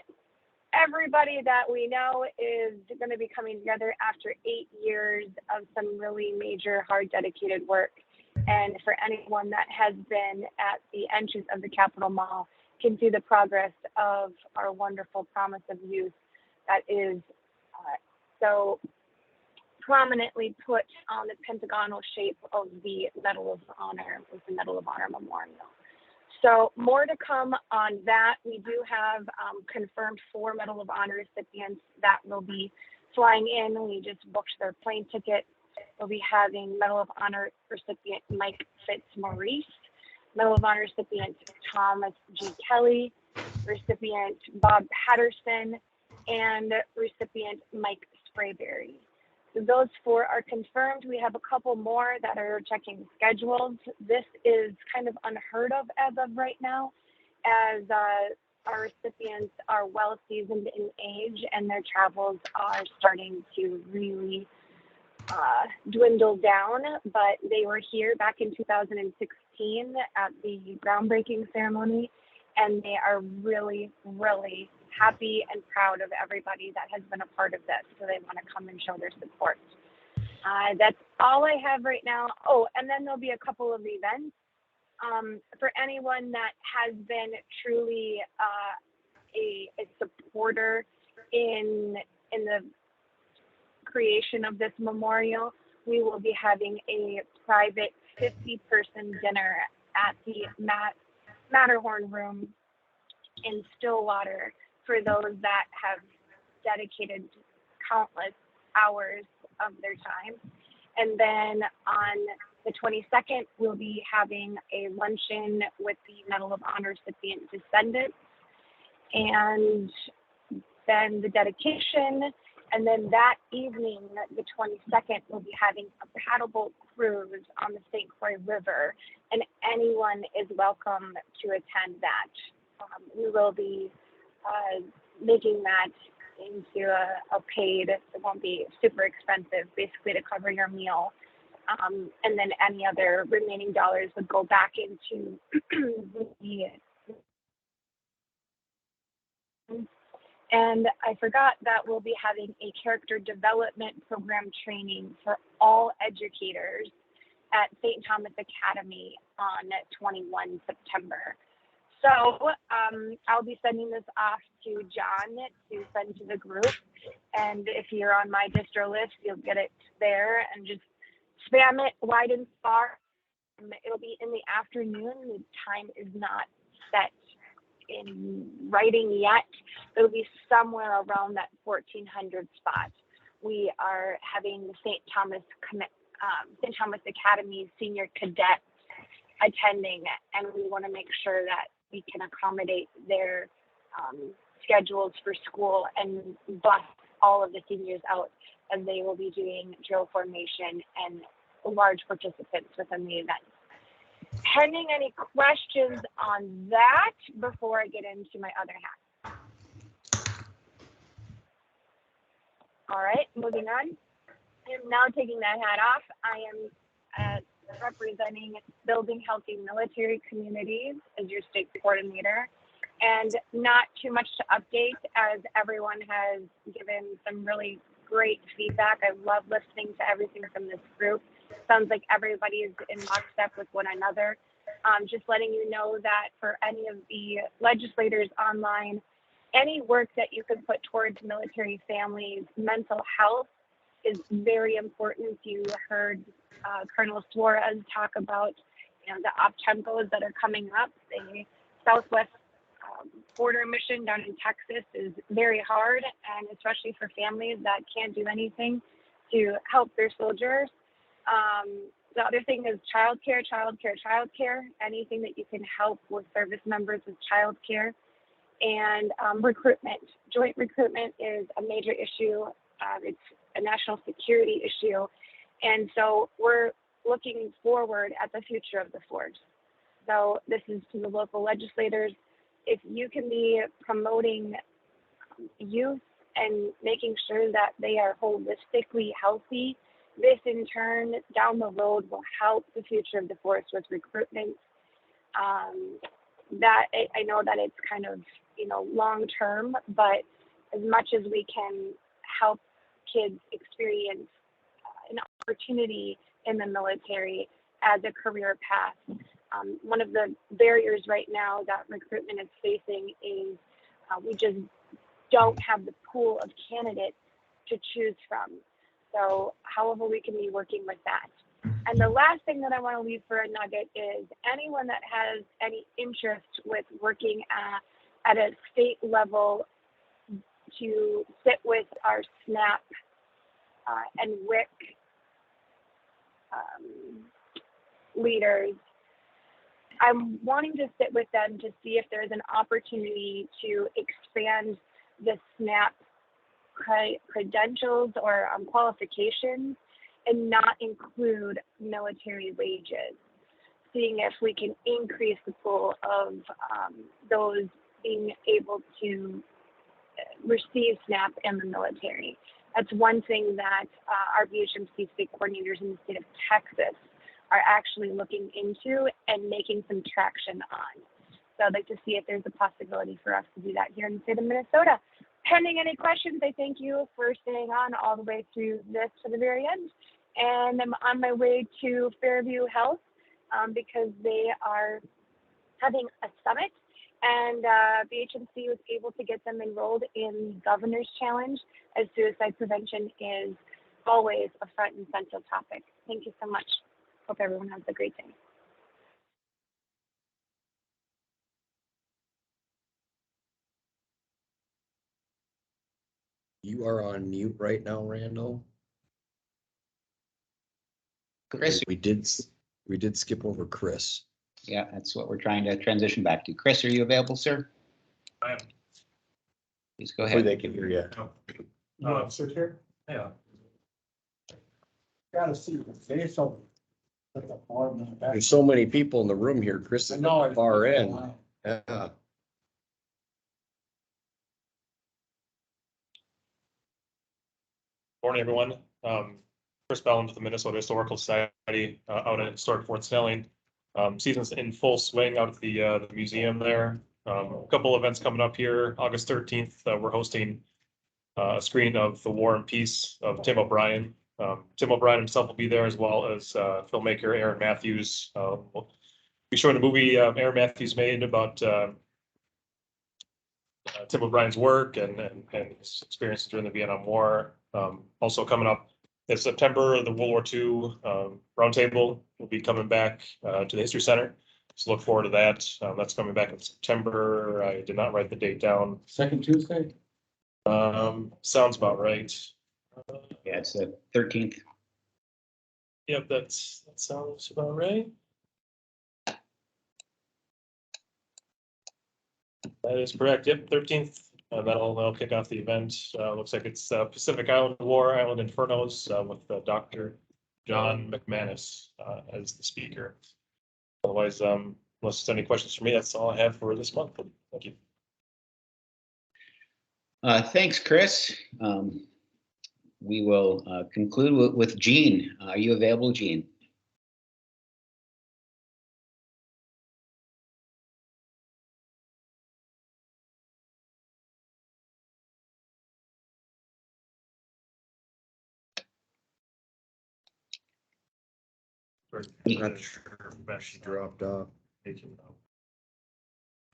everybody that we know is going to be coming together after 8 years of some really major, hard, dedicated work. And for anyone that has been at the entrance of the Capitol Mall can see the progress of our wonderful promise of youth that is so prominently put on the pentagonal shape of the Medal of Honor with the Medal of Honor Memorial. So more to come on that. We do have confirmed 4 Medal of Honor recipients that will be flying in. We just booked their plane ticket. We'll be having Medal of Honor recipient Mike Fitzmaurice, Medal of Honor recipient Thomas G. Kelly, recipient Bob Patterson, and recipient Mike Sprayberry. So those 4 are confirmed. We have a couple more that are checking schedules. This is kind of unheard of as of right now, as our recipients are well seasoned in age and their travels are starting to really dwindle down, but they were here back in 2016 at the groundbreaking ceremony, and they are really, really happy and proud of everybody that has been a part of this, so they want to come and show their support. That's all I have right now. Oh, and then there'll be a couple of events. For anyone that has been truly a supporter in the creation of this memorial, we will be having a private 50-person dinner at the Matterhorn Room in Stillwater for those that have dedicated countless hours of their time. And then on the 22nd, we'll be having a luncheon with the Medal of Honor recipient descendants, and then the dedication. And then that evening, the 22nd, we'll be having a paddleboat cruise on the St. Croix River, and anyone is welcome to attend that. We will be making that into a paid, it won't be super expensive, basically to cover your meal. And then any other remaining dollars would go back into the. And I forgot that we'll be having a character development program training for all educators at St. Thomas Academy on 21 September. So I'll be sending this off to John to send to the group. And if you're on my distro list, you'll get it there, and just spam it wide and far. It'll be in the afternoon. The time is not set in writing yet. It'll be somewhere around that 1400 spot. We are having the St. Thomas Academy senior cadets attending, and we want to make sure that we can accommodate their schedules for school and bus all of the seniors out, as they will be doing drill formation and large participants within the event. Pending any questions on that before I get into my other hat. All right, moving on. I'm now taking that hat off. I am representing Building Healthy Military Communities as your state coordinator. And not too much to update, as everyone has given some really great feedback. I love listening to everything from this group. Sounds like everybody is in lockstep with one another. Just letting you know that for any of the legislators online, any work that you can put towards military families' mental health is very important. You heard Colonel Suarez talk about, the op tempos that are coming up. The Southwest border mission down in Texas is very hard, and especially for families that can't do anything to help their soldiers. The other thing is childcare. Anything that you can help with service members with childcare, and recruitment. Joint recruitment is a major issue. It's a national security issue, and so we're looking forward at the future of the force. So this is to the local legislators. If you can be promoting youth and making sure that they are holistically healthy, this in turn down the road will help the future of the force with recruitment. That I know that it's kind of long term, but as much as we can help kids experience an opportunity in the military as a career path. One of the barriers right now that recruitment is facing is we just don't have the pool of candidates to choose from. So however we can be working with that. And the last thing that I want to leave for a nugget is anyone that has any interest with working at a state level to sit with our SNAP and WIC leaders. I'm wanting to sit with them to see if there's an opportunity to expand the SNAP credentials or qualifications and not include military wages, seeing if we can increase the pool of those being able to receive SNAP in the military. That's one thing that our BHMC state coordinators in the state of Texas are actually looking into and making some traction on. So I'd like to see if there's a possibility for us to do that here in the state of Minnesota. Pending any questions, I thank you for staying on all the way through this to the very end. And I'm on my way to Fairview Health because they are having a summit, and BHMC was able to get them enrolled in the Governor's Challenge, as suicide prevention is always a front and center topic. Thank you so much. Hope everyone has a great day. You are on mute right now, Randall. Chris. We did skip over Chris. Yeah, that's what we're trying to transition back to. Chris, are you available, sir? I am. Please go Hopefully ahead. they can hear you. You want to sit here? Yeah. Gotta see the face of it. There's so many people in the room here. Chris is at the far end. Yeah. Morning, everyone. Chris Bellin with the Minnesota Historical Society out at historic Fort Snelling. Season's in full swing out at the museum there. A couple events coming up here. August 13th, we're hosting a screening of The War and Peace of Tim O'Brien. Tim O'Brien himself will be there, as well as filmmaker Aaron Matthews. We'll be showing a movie Aaron Matthews made about Tim O'Brien's work and his experiences during the Vietnam War. Also coming up in September, the World War II Roundtable will be coming back to the History Center. So look forward to that. That's coming back in September. I did not write the date down. Second Tuesday? Sounds about right. Yeah, it's the 13th. Yep, that sounds about right. That is correct. Yep, 13th. That'll kick off the event. Looks like it's Pacific Island War, Island Infernos with Dr. John McManus as the speaker. Otherwise, unless there's any questions for me, that's all I have for this month. Thank you. Thanks, Chris. We will conclude with Jean. Are you available, Jean? I'm not sure if she dropped off.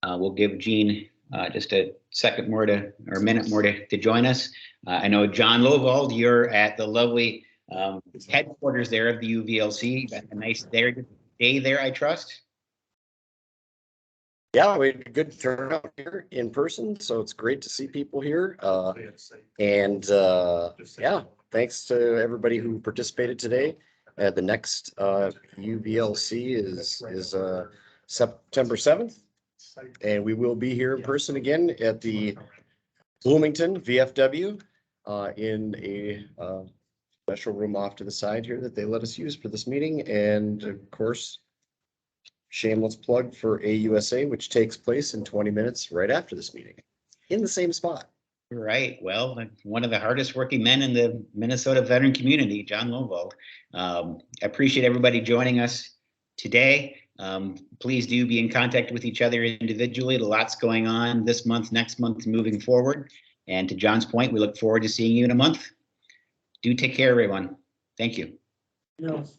We'll give Jean just a second more to, or a minute more to join us. I know John Lovald, you're at the lovely headquarters there of the UVLC. Got a nice day there, I trust. Yeah, we had a good turnout here in person, so it's great to see people here. Yeah, thanks to everybody who participated today. The next UVLC is September 7th, and we will be here in person again at the Bloomington VFW in a special room off to the side here that they let us use for this meeting. And of course, shameless plug for AUSA, which takes place in 20 minutes right after this meeting in the same spot. Right. Well, one of the hardest working men in the Minnesota veteran community, John Lovald. I appreciate everybody joining us today. Please do be in contact with each other individually. Lots going on this month, next month, moving forward. And to John's point, we look forward to seeing you in a month. Do take care, everyone. Thank you. Yes.